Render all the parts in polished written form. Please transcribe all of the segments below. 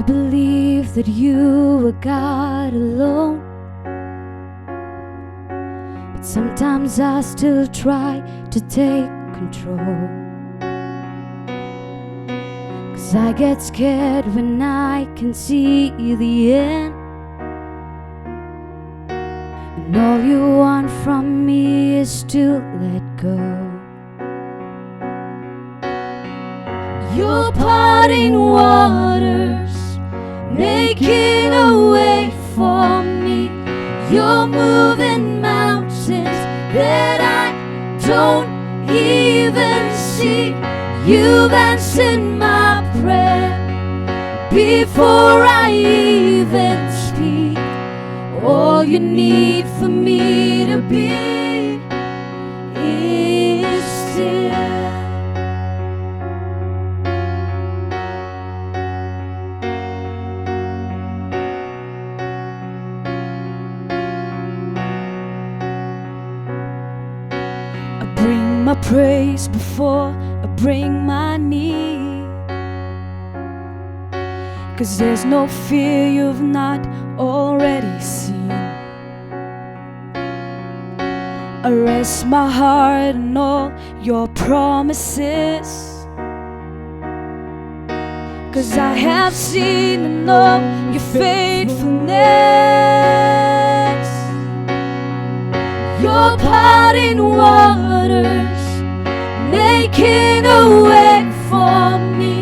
I believe that you are God alone, but sometimes I still try to take control. 'Cause I get scared when I can see the end, and all you want from me is to let go. You're parting waters, making a way for me. You're moving mountains that I don't even see. You've answered my prayer before I even speak. All you need for me to be is still. Bring my praise before I bring my need, 'cause there's no fear you've not already seen. I rest my heart on all your promises, 'cause I have seen and know your faithfulness. You're parting waters, making a way for me.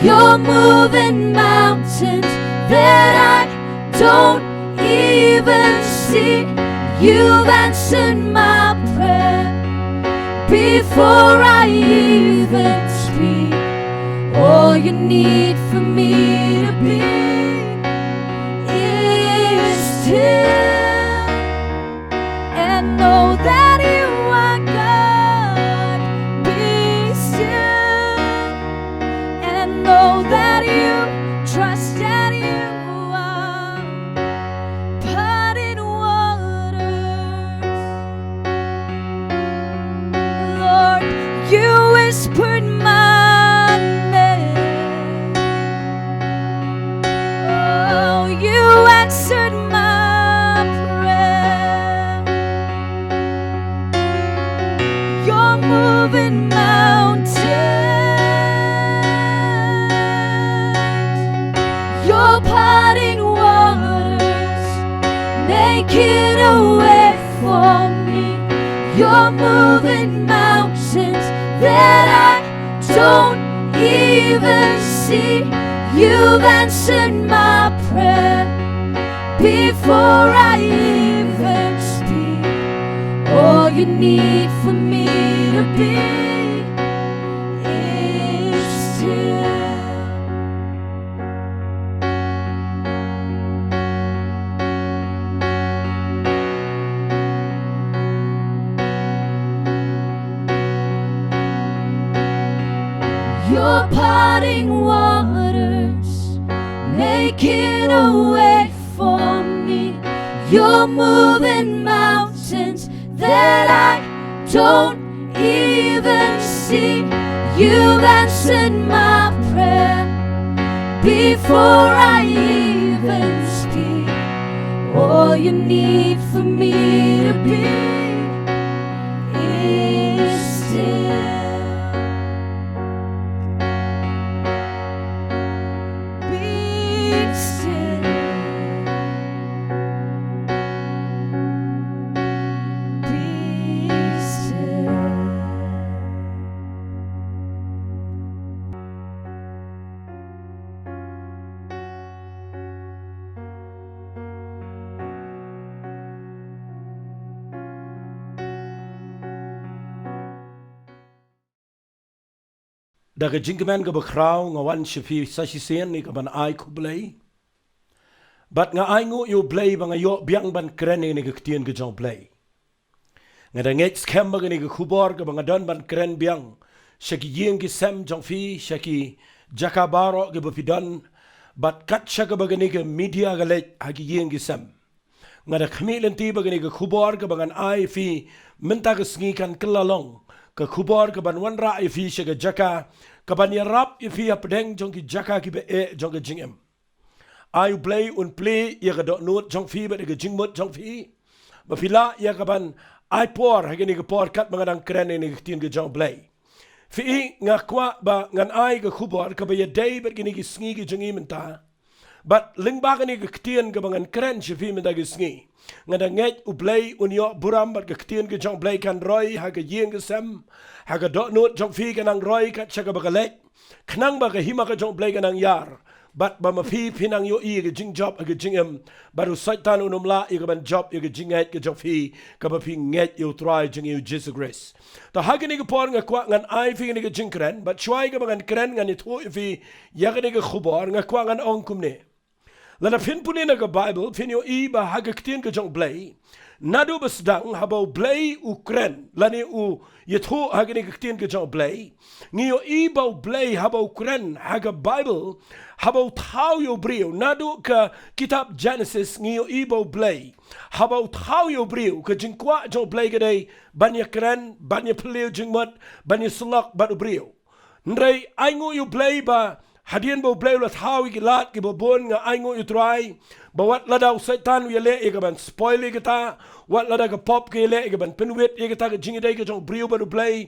You're moving mountains that I don't even see. You've answered my prayer before I even speak. All you need for me to be is still, and know that you are God. Be still, and know that you trust that you are parting waters. Lord, you whispered my name. Oh, you answered my prayer. You're moving mountains. You're parting waters, making a way for me. You're moving mountains that I don't even see. You've answered my prayer before I even speak. All you need for me to be is still. You're parting waters, making a way for me. You're moving mountains that I don't even see. You've answered my prayer before I even speak. All you need for me to be is still. Daga jingman ga bakraw nga wan shifi sasisen ni kaban ay ku Blei. Bat nga ay ngu yo Blei banga yo biang ban kren ni ga ktien ga jong Blei. Nga da ngek skem ba ni ga kubor ga banga don ban kren biang shaki yeng gi sem jong fi shaki jakabaro ga bapidon bat kat shaka ba ni ga media ga le hagi yeng gi sem. Nga da khamilen ti ba ni ga kubor ga bangan ay fi minta ga sngi kan kelalong ka kubor ka ban wan ra fi shaga jaka ka ban yarap fi apdeng jong ki jaka ki be e jong jingem ai Blei un Blei ya ga do not jong fi ba ga jingmot jong fi ba pila ya ka ban ai por ha gani ga por kat mangadang kren ni ga tin ga jong Blei fi nga kwa ba ngan ai ga khubor ka ba ya dei ba gani ga sngi ga jongi menta but ling ba gani ga tin ga bangan kren shi fi menta ga sngi ngada nget u Blei un yo buram ba ga tin ga jong Blei kan roi ha ga yeng ga sem ha ga do not jong fi ga nang roi ka cha ga ba ga lek knang ba ga hima ga jong Blei ga nang yar but ba ma fi pinang yo i ga jing job ga jing baru saitan unum la i ga ban job i ga jing nget ga job fi ka ba fi nget yo try jing yo Jesus grace ta ha ga ni ga por nga kwa ngan ai fi ni ga jing kren but chwai ga ban kren ngan ni thu fi ya ga ni ga khubor nga kwa ngan ong kum ne lana fin punin ga Bible fin yo i ba ha ga ktin ga jong Blei nadu basdang habau Blei ukren lani u yetho ha ga ni ga ktin ga jong Blei ngi yo i ba Blei habau kren ha ga Bible habau thau yo brio nadu ka kitab Genesis ngi yo i ba Blei habau thau yo brio ka jingkwa jong Blei ga dei banya kren banya pleu jingmat banya sulak badu brio ndrei ai ngu yo Blei ba hadian bo Blei la thau gi lat gi bo bon nga ai ngu yo try ba wat ladau satan wi le e ga ban spoil ga ta wat lada ga pop ge le ga ban pinwit e ga ta ga jingi dei ga jong brio ba Blei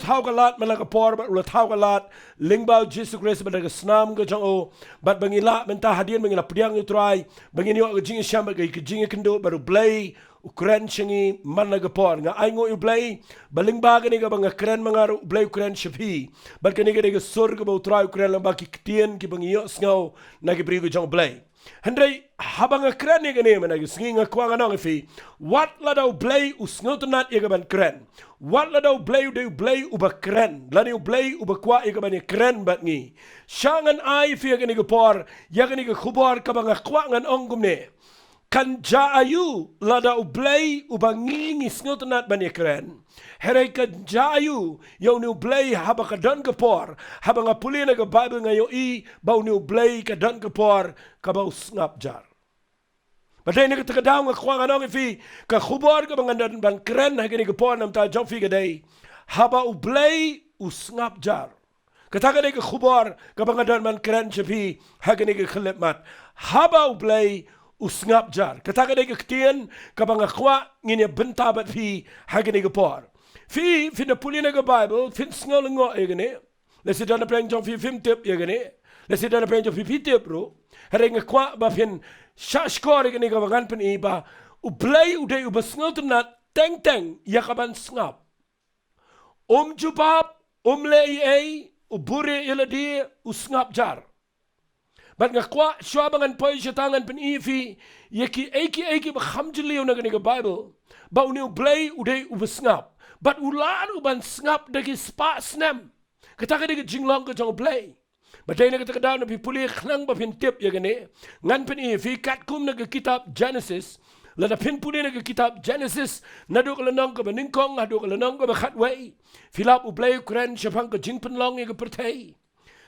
thau ga lat mala ga por ba la thau ga lat lingbao Jesus grace ba ga snam ga jong o bat bangila menta hadian bangila priang yo try bangin yo ga jingi sham ga jingi kendo ba Blei ukren chingi man ga por nga ai ngo yo Blei baling ba ga ni ga bang kren mangaru Blei ukren shafi bat ga ni ga sur ga ba try ukren ba ki tien ki bang yo sngo na ga brio ga jong Blei Hendrei habang kren ni ga ne man ga sngi nga kwa nga nong fi wat la dau Blei usngot nat ye ga ban kren wat la dau Blei de Blei u ba kren la ni Blei u ba kwa ye ga ban kren bat ngi shangan ai fi ga ni ga por ya ga ni ga khubor ka bang kwa ngan ongum ne kan ja ayu lada u Blei u bangi ngi sngot nat ban kren herai kan ja ayu yo ni Blei haba ka dan ka por haba nga pulina ga Bible nga yo i ba ni Blei ka dan ka por ka ba Sngapjar Badai ni ka daw nga kwa nga fi ka khubor ka bang dan ban kren ha gani ka por nam ta jong fi ga dei haba u Blei u Sngapjar Kataga ni ka khubor ka bang dan ban kren chapi ha gani ka khlep mat haba u Blei Sngapjar kataga de ktien kabanga kwa ngine benta bat fi hagene gepor fi na pulina ga Bible fin sngolingo egene lesi dana preng jong fi film tip egene lesi dana preng jong fi tip bro hereng kwa ba fin shashkor egene ga bagan pen iba u Blei u de u besngot na teng yakaban snap jubab lei u bure eladi u Sngapjar But nga kwa swabangan poi shatangan pen ifi yeki eki bakhamjili una ga Bible ba uni Blei ude u besngap but ulan u ban snap de spa snem kataka de jinglong ga jong Blei but dai na kataka daw na pipuli khnang ba pin tip yagane ngan pen ifi kat kum na kitab Genesis la da pin puli na kitab Genesis nadu ka lanong ka baningkong nadu ka lanong ka bakhatway filap u Blei kren shapang ka jingpen long ga pertei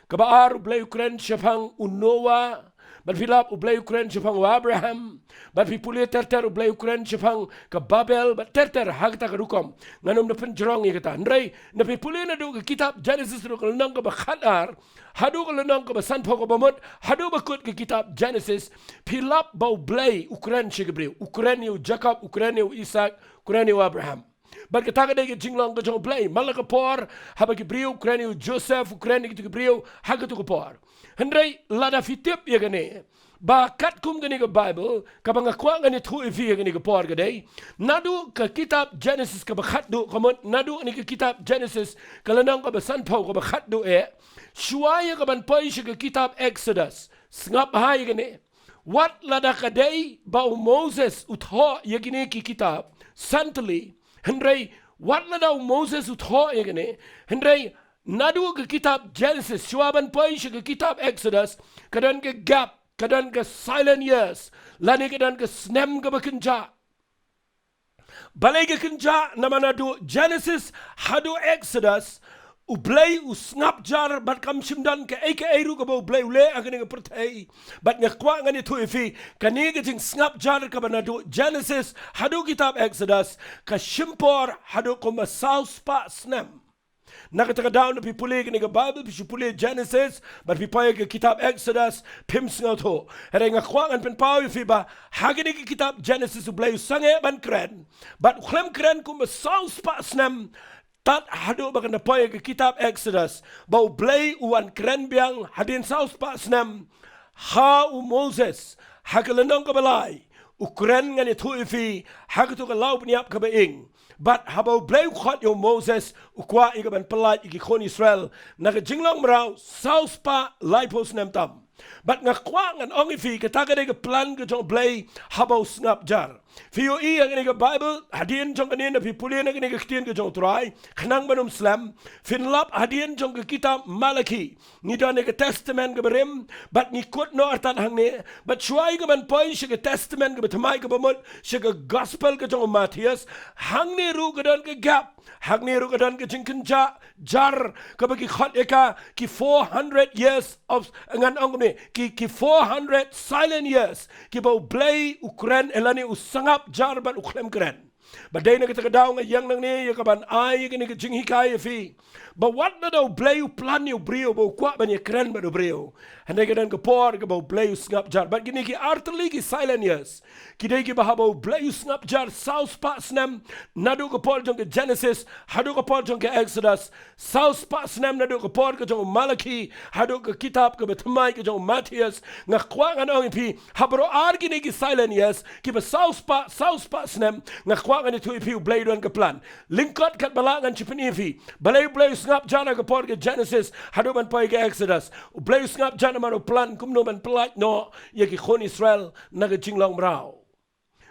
Kabaar Blei Ukren shapang Unoa, but Philip Blei Ukren shapang Abraham, but Pipuli terter Blei Ukren shapang Kababel, but terter hagta karukom, nanum na penjrong ikata. Ndrei na Pipuli na do kitab Genesis do kalnang ka bakhatar, hadu kalnang ka basan poko bamot, hadu bakut ka kitab Genesis, Philip bau Blei Ukren shigabriu, Ukren yu Jacob, Ukren yu Isaac, Ukren yu Abraham. But kataga de jinglong ka jong Blei malaka por haba ki brio Ukraine Joseph Ukraine ki brio haga to por Hendrei lada fitip ye gane ba kat kum gane ka Bible ka banga kwa ngani thu ifi gane ka por gade nadu ka kitab Genesis ka bakhat do kamot nadu ni ka kitab Genesis kalanang ka basan pau ka bakhat do shuaya ka ban poi ka kitab Exodus Sngap hai gane what lada ka day ba Moses utho ye gane ki kitab santly Hendrei wat la daw Moses utho egene Hendrei nadu ke kitab Genesis swaban poi ke kitab Exodus kadan ke gap kadan ke silent years lani kadan ke snem ke bekenja balai ke kenja nama nadu Genesis hadu Exodus u Blei u Sngapjar bat kam simdan ke eru ke bau Blei ule agane ke pertai bat ngakwa ngani tu ifi kani ke jing Sngapjar ke banadu Genesis hadu kitab Exodus ka shimpor hadu ko masau spa snem Nakatagadaw na pipuli ka Bible, pipuli Genesis, but pipaya ka kitab Exodus, pims nga to. Hera nga kwang an penpaw yung fiba, hagin ka kitab Genesis ublay sange ban kren, but uklem kren kung masaus pa snem, tat hado baka na paya ka kitab Exodus, ba ublay uwan kren biyang hadin saus pa snem, ha u Moses, hagalanong kabalay, ukren nga ni tuifi, hagatu ka law niap ka baing. But habaw blay ukhat yung Moses, ukwa ikaban palat ikikon Israel, nakajinglang maraw, saus pa laipos nemtam. But nga kwa nga ongi fi kataka de plan ka jong blay habaw Sngapjar. Fiyo iya nga nga Bible hadien jong kanina pipuli na nga kitien ka jong try kanang manum slam finlap hadien jong ka kita Malaki. Ni da nga testament ka berim but ni kut no artan hang ni but shuai ka man point siya ka testament ka batamay ka bamot siya ka gospel ka jong Matthias hang ni ru ka don ka gap hang ni ru ka don ka jing kenja jar ka bagi khot eka ki 400 years of ngan ong ni ki 400 silent years ki bau blay ukren elani Sngapjar ban uklem kren. Baday na kita kadaw nga yang nang ni yakaban ay kini ka jing hikaya fi. Ba what na daw blay u plan yu brio ba kwa ban ya kren ba do brio. Handay ka dan ka por ka ba blay u Sngapjar. But gini ki artali ki silent years. Kiday ki ba habaw blay u Sngapjar south pa snem nado ka por jong ka Genesis hado ka por jong ka Exodus south pa snem nado ka por ka jong Malaki hado ka kitab ka batamay ka jong Matthias nga kwa nga ong pi habro ar gini ki silent years ki ba south pa snem nga kwa nga nito ipi blay doon ka plan. Lingkot kat balangan chipin ipi. Balay blay Sngapjar na ka por ka Genesis hado man pa ka Exodus. Blay Sngapjar naman o plan kumno man palat no yaki kon Israel nagajinglang mrao.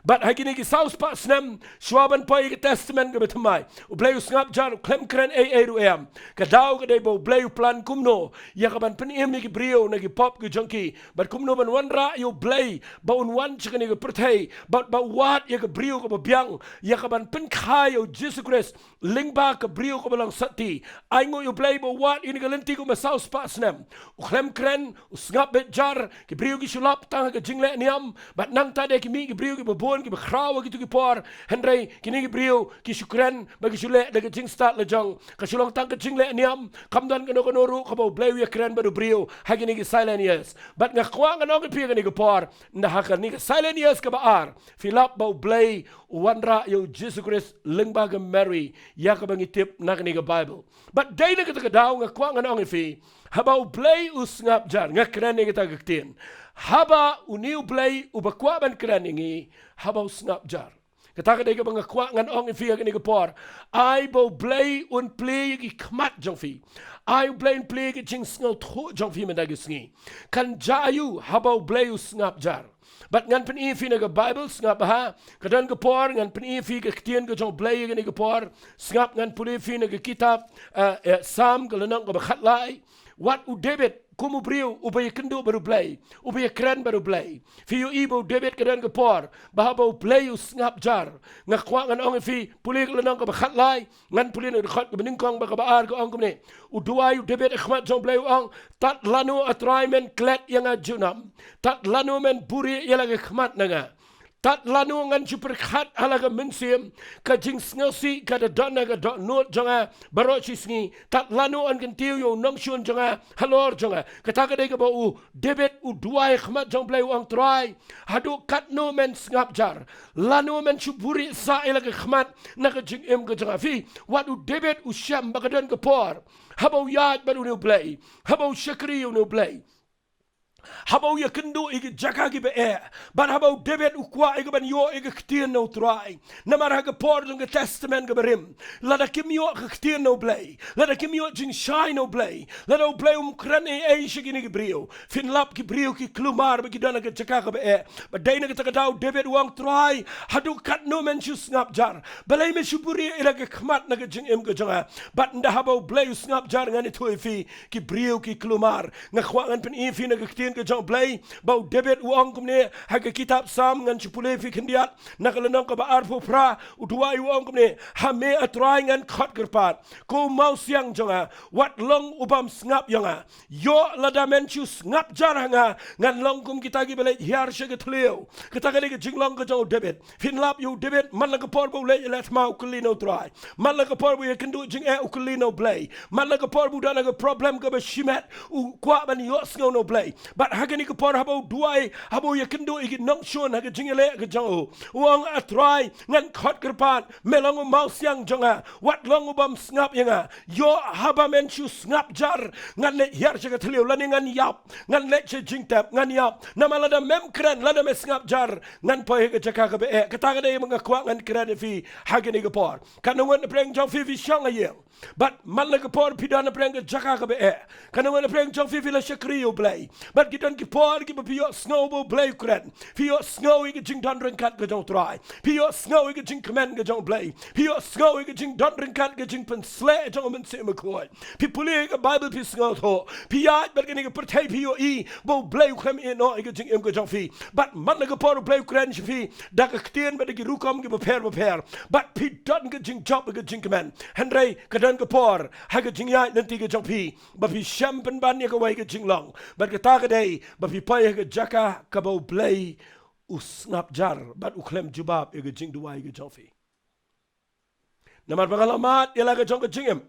But hagini ki saus pa snem swaban pa yung testament ka batamay. Ublay Sngapjar klem kren ay ruem. Kadaw ka day ba ublay plan kumno. Yakaban paniem ni ki brio na ki pop ki junkie. But kumno ban wanra yung blay. Ba unwan siya ka ni ki pertay. But ba wat yung brio ka babiyang. Yakaban pankay yung Jesus Christ. Lingba ka brio ka balang sati. Ay ngo yung blay ba wat yung galanti ko masaus pa snem. Uklem kren Sngapjar ki brio ki sulap tanga ka jingle niyam. But nang tade ki mi ki brio ki babon ki bakrawa gitu ki por henry kini ki brio ki syukran bagi sule daga jing start la jong ka sulong tang ka jing le niam kamdan kano ru ka ba blay ya kran baru brio hagini ki silent years but nga kwa nga no ki pi ni ki por na hakan ni silent years ka ba ar filap ba blay wanra yo Jesus Christ lingba ga Mary ya ka bangi tip na ni ka Bible but day na ka daw nga kwa nga no fi habaw blay Sngapjar nga kran ni kita gaktin Haba uniu blay ubakwa ban kraningi habaw Sngapjar. Kataka day ka mga kwa ngan ong ifiya ka ni kapor. Ay bo blay un play ki kmat jong fi. Ay blay un play ki ching sngaw to jong fi mandagus ngi. Kan jayu habaw blay Sngapjar. But ngan panifi na ka Bible Sngap ha. Kadan kapor ngan panifi ka ktiyan ka jong blay ka ni kapor. Sngap ngan panifi na ka kitab Sam ka lanang ka bakhatlay. What u David kumu brio ubaya kendo baru blay ubaya kran baru blay fiyo ibo David kadan ka por bahaba blay Sngapjar nga kwa ngan ong fi puli ka lanang ka bakhatlay ngan puli na khot ka beningkong ba ka baar ka ong kumne uduay David akhmat jong blay ong tat lanu atray men klet yang ajunam tat lanu men buri yalang akhmat na nga tat lanu ngan superkhat halaga mensim ka jing sngosi ka da dona ka do not jonga barochi sngi tat lanu an kentiu yo nongshun jonga halor jonga kataka de ka ba u David u duai khmat jong blay wang try hadu kat no men Sngapjar lanu men chuburi sa ila ka khmat na ka jing em ka jonga fi wat u David u sham bakadan ka por habaw yad baru no blay habaw shakri no blay habaw ya kendo igi jaka gi be but habaw David ukwa igi ban yo igi ktien no try na mara ga por jong testament ga berim lada kim yo ktien no blay lada kim yo jing shine no blay lada blay krane e shigi ni brio fin lap ki brio ki klumar ba ki dana ga jaka ga be but dai na ga daw David wang try hadu kat no men chu Sngapjar balay me shuburi ila ga khmat na ga jing em ga jonga but nda habaw blay Sngapjar ngani toy fi ki brio ki klumar nga khwangan pen e fi na ga ktien tian ke jong Blei bau David uang kumne haga kitab Sam ngan chupule fi kendiat nakalenong ka baar fu pra udua uang kumne hame atrai ngan khot gerpat ko mau siang jonga wat long ubam Sngap yonga yo ladamen chu Sngapjar hanga ngan long kum kita gi bele hiar shege tleo kita ga jinglong ka jong David fin lap you David man la ka por bo le let mau kulino try man la ka por bo kendu jing e ukulino Blei man la ka por bo da ga problem ka ba shimet u kwa ban yo sngo no Blei but hagani ka por habo duai habo ye kendu igi nong shon haga jingele ka jong uang atrai ngan khot kerpan melong mau siang jonga wat long ubam Sngap yanga yo haba men chu Sngapjar ngan le hiar shege tleo la ngan yap ngan le che jingtap ngan yap namala da mem kren la da me Sngapjar ngan po he jaka ka be kata ga de mga kwa ngan kren fi hagani ka por kanungan preng jong fi shang ayeng but man la ka por pidana preng jaka ka be kanungan preng jong fi la shakriyo Blei but gidan ki por ki be yo snowbo Blei kren fi yo snow ig jing don ren kat ga jong try fi yo snow ig jing command ga jong Blei fi yo snow ig jing don ren kat ga jing pen sle jong men se me ko pi puli ga bible pi snow tho pi ya ber ga ni ga pertai pi yo I bo Blei khem in no ig jing em ga jong fi but man la ka por Blei kren fi da ka ktien ba gi rukom gi be per but pi don ga jing job ga jing command henry ka dan ka por ha ga jing ya nanti ga jong pi ba pi champion ban ya ga wai ga jing long but ka ta ga dei ba pi pa ga jaka ka bo Blei u Sngapjar but u klem jubab ga jing duai ga jong fi namar bangalamat ya la ga jong ga jing em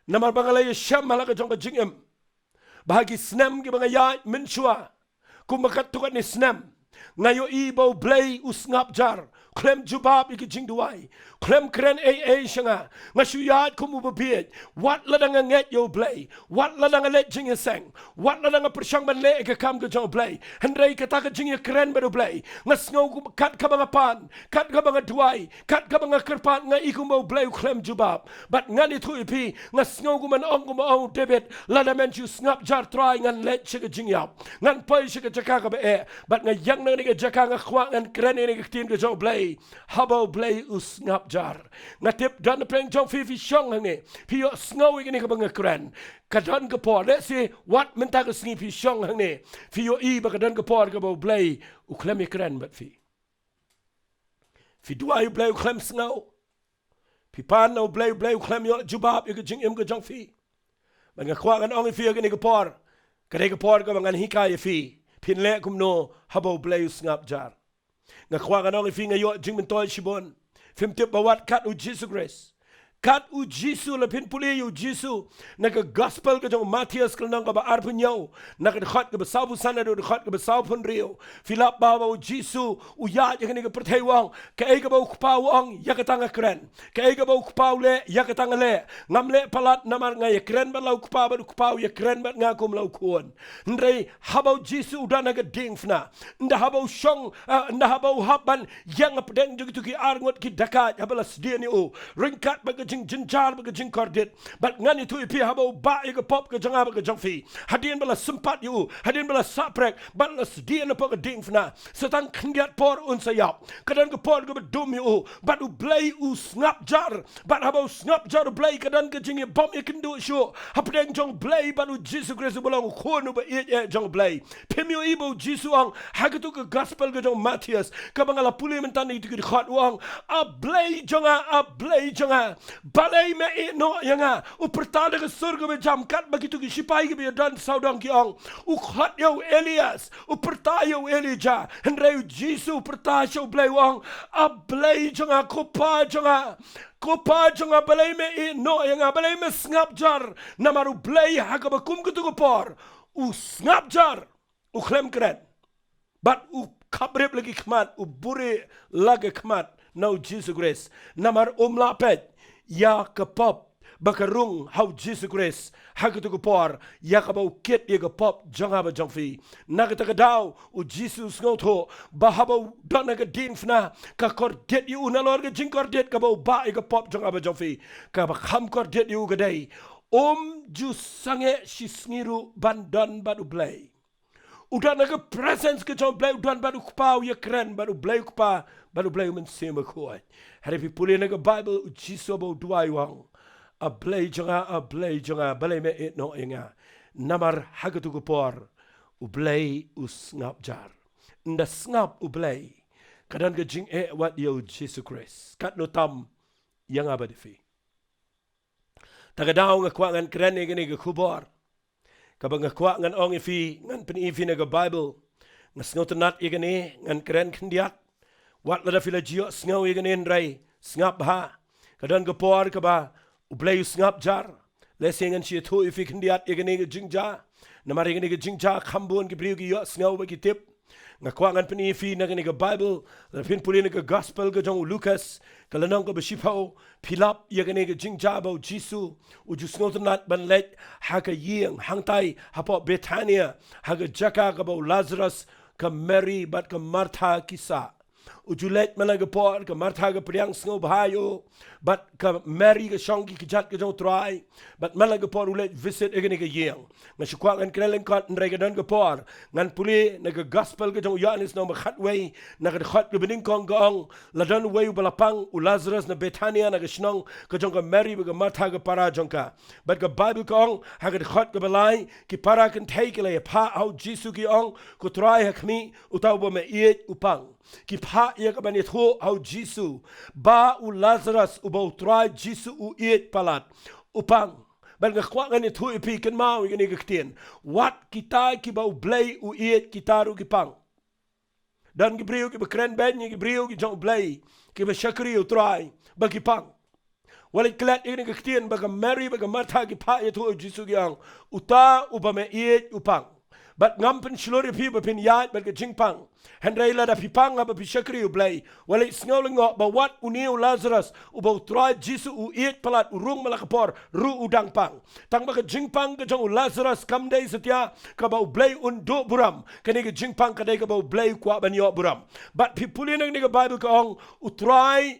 namar bangalay sham la ga jong ga jing em bahagi snam gi banga ya min shua kumakat tukat ni snam ngayo ibo Blei u Sngapjar klem jubab igi jing duai klem kren shanga ngasuyat kumu babiet wat ladanga nget yo Blei wat ladanga let jing seng wat ladanga persyang ban le ke kam ke jong Blei hendrai kata ke jing kren baru Blei ngasngau ku kat ka banga pan kat ka banga duai kat ka banga kerpat nga ikum bo Blei klem jubab but ngani tu ipi ngasngau ku man ong ku mo David ladamen ju Sngapjar try ngan let chike jing yap ngan pai chike jaka ka be but nga yang na ni ke jaka nga khwa ngan kren ni ke tim ke jong Blei habo Blei u Sngapjar ngatip dan preng jong fi shong hange pi yo snow igi ni ka banga kren kadan ka por let's say what menta ka sngi fi shong hange fi yo I ba kadan ka por ka bo Blei u klem kren but fi duai Blei u klem snow pi pan no Blei u klem yo jubab igi jing im ka jong fi banga kwa kan ong fi igi ni ka por ka banga hikaya fi pin le kum no habo Blei u Sngapjar nga kwa nga nong ifi nga yo jing mentol shibon fim tip bawat kat u Jesus Christ kat u Jesus la pin puli u Jesus naga gospel ka jong Matthias kal nang ka ba arpun yo naga khot ka ba sabu sana do khot ka ba sabu pun rio filap ba u Jesus u ya ya ka perthai wang ka ai ka ba khpa wang ya ka tanga kren ka ai ka ba khpa le ya ka tanga le ngam le palat namar nga ya kren ba lau khpa ba khpa ya kren ba nga kum lau khon ndrei habau Jesus u da naga ding fna nda habau shong nda habau haban yang pedeng jugi ki arngot ki dakat habala sdiani u ringkat ba jing jinjar ba jing kordit but ngani tu ipi habo ba ga pop ga janga ba jong fi hadin bala sempat yu hadin bala saprek bala sdian pa ga ding fna setang khngiat por un sayap kadan ga por ga dum yu but u Blei u Sngapjar but habo Sngapjar Blei kadan ga jing bom ikin du shu hapdeng jong Blei but u Jesus Christ bolong khonu ba e jong Blei pimyo ibo Jesus ang hagatu ga gospel ga jong Matthias ka bangala puli mentani tu ki khat wang a Blei jonga balai me no yanga u pertada ke surga be jamkat begitu ki sipai ke be dan saudang ki ong u khat yo Elias u perta yo Elijah henreu Jesus perta yo Blei wang a Blei jonga kopa jonga balai me no yanga balai me Sngapjar namaru Blei hakaba kum kutu ko por u Sngapjar u klem kren but u kabrep lagi kmat u buri lagi kmat no Jesus Christ namar lapet ya kapop bakarung how Jesus Christ hagatu ko por ya kabau ket ya kapop janga ba jangfi nagata ka daw u Jesus ngotho bahabo danaga din fna ka kordet yu unalor ga jing kordet kabau ba ya kapop janga ba jangfi ka ba kham kordet yu gadai ju sange shisngiru bandan badu Blei udan naga presence ke jong Blei udan badu kpau ya kren badu Blei kpa badu Blei men sema ko hari pi puli naga Bible Jesus bo duai wang a Blei jonga balai me et no inga namar hagatu ko por Blei Sngapjar. Nda Sngap Blei. Kadan ke jing wat yo Jesus Christ. Kat no tam yang abadi fi. Tagadaw nga kwa ngan krene gani ga kubor. Kabang nga kwa ngan ong ifi ngan pen ifi na ga Bible. Nga sngotanat igani ngan kren kendiak. Wat lada fila jiyo sngaw igani nrai. Sngap ha. Kadan ga por kaba. Blei Sngapjar. Lesi ngan siya tu ifi kendiat igani ga jingja. Namari igani ga jingja kambun ki priyo ki yo sngaw ba ki tip. Nga kwa ngan penifi na gani ka Bible, na pinpuli na ka Gospel ka jong Lucas, kalanong ka basipaw, pilap ya gani ka jingjabaw Jisu, ujus ngotanat banlet, haka ying, hangtay, hapo Betania, haka jaka ka baw Lazarus, ka Mary, bat ka Martha kisa. Ujulet managapor, ka Martha ka priyang sngaw bahayo, bat ka Mary ka shongki kijat ka jong try, bat managapor ulet visit agani ka ying. Nga sikwang ang kinalang kot nray ka don kapor, ngan puli nag-gospel ka jong Yohanes na makatway, nakadakot ka bining kong gaong, ladon way balapang u Lazarus na Betania nagasnong ka jong ka Mary ka Martha ka para jong ka. Bat ka Bible kong, hagadakot ka balay, ki para kan take ilay pa au Jisu ki ong, kutray hakmi, utaw ba maiit upang. Ki pa iya ka banit ho au Jisu, ba u Lazarus ubaw try Jisu u iit palat, upang. Bal nga kwa nga ni tu ipi kan mau nga ni kaktin. Wat kita kibau Blei u iet kita ru kipang. Dan kibriyo kiba kren ben ni kibriyo ki jong Blei. Kiba shakri u try. Ba kipang. Walit kilat nga ni kaktin baga Mary baga Martha kipa itu u Jisu kiyang. Uta uba me iet upang. Bat ngampen shlori pi ba pin yat ba ka jingpang. Henry la da pipang ba pi shakri u Blei. Walit sngoling ba wat uniu Lazarus uba utrai Jisu u iet palat urung malakapor ru udang pang. Tang ba ka jingpang ka jong Lazarus kamday satya ka ba Blei undo buram. Kani ka jingpang ka day ka ba Blei kwa banyo buram. Bat pipuli nang ni ka Bible ka ong utrai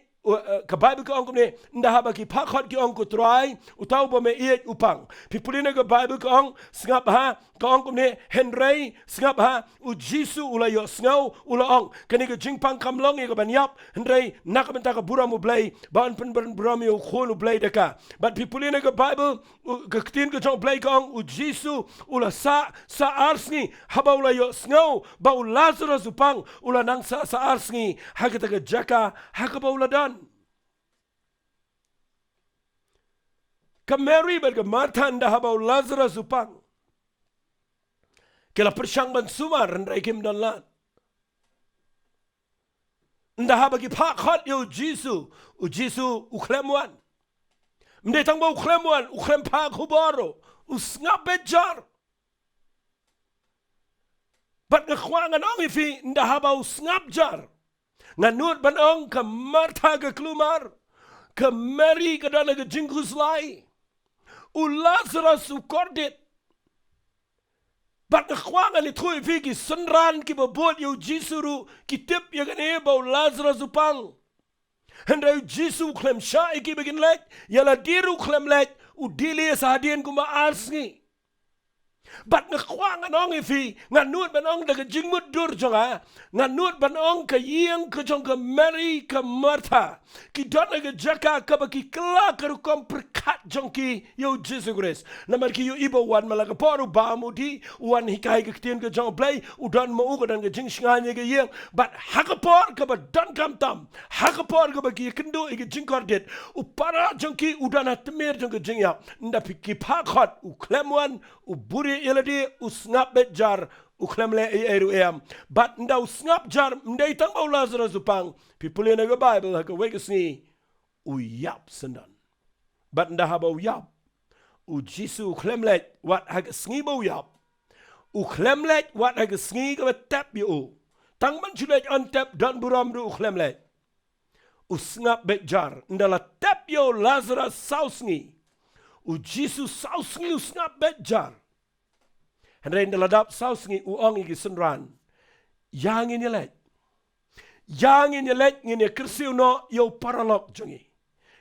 ka Bible ka ong kumne ndahaba ki pakot ki ong kutrai utaw ba me iet upang. Pipuli nang ka Bible ka ong sngap ha ka ong kumne Henry sngap ha u Jisu ula yo sngaw ula ong kani ka jingpang kamlong i ka banyap Henry nakamenta ka buram u Blei baan pen buram yo khon u Blei deka. But pipuli nang ka Bible ka ktin ka jong Blei ka ong u Jisu ula sa arsngi haba ula yo sngaw ba u Lazarus upang ula nang sa arsngi hakita ka jaka hakaba ula dan. Ka Mary bat ka Martha nda habaw Lazarus upang. Kila persyang ban sumar nda ikim dan lan. Nda haba ki pakot yo Jisu. U Jisu uklemwan. Mde tang ba uklemwan. Uklem pa kubaro. U Sngapjar. Bat nga kwangan ong ifi nda habaw Sngapjar. Nga nuot ban ong ka Martha ka klumar. Ka Mary ka dana ka jingkus lai. U Lazarus u kordit. Bat nga kwangan ni tui fi ki sunran ki babot yu Jisuru ki tip ya kan eba u Lazarus u pang. Henda yu Jisu klem sya iki begin lek. Yala diru klem lek. U dili sa hadien kuma arsngi. Bat nga kwangan ong ifi. Nga nuot ban ong daga jingmut dur jonga. Nga nuot ban ong ka yiyang ka jong ka Mary ka Martha. Ki dona ka jaka ka ba ki kala ka rukom perkat jong ki yo Jesus Christ. Namar ki yo ibo wan malaga poru ba mo di. Wan hikai ka kitien ka jong Blei. Udan mo uka dan ka jing shinganya ka yiyang. Bat hakapor ka ba dan kam tam. Hakapor ka ba ki kendo ika jing kordit. Upara jong ki udan hatemir jong ka jing yap. Nda ki pakot u klemwan u buri iladi u Sngapjar u klemle eru em. Bat nda u Sngapjar mdei tang ba u Lazarus upang. Pipuli na ka Bible haka wekas ni u yap sendan. Bat nda haba u yap. U Jisu u klemlet wat haka sngi ba u yap. U klemlet wat haka sngi ka ba tap yu. Tang man chulet on tap dan buram du u klemlet. U Sngapjar nda la tap yu Lazarus sausngi. U Jisu sausngi u Sngapjar. Henry naladap sausngi u ong igi sunran. Yang ini let. Yang ini let ngini kersiu no yo paralog jongi.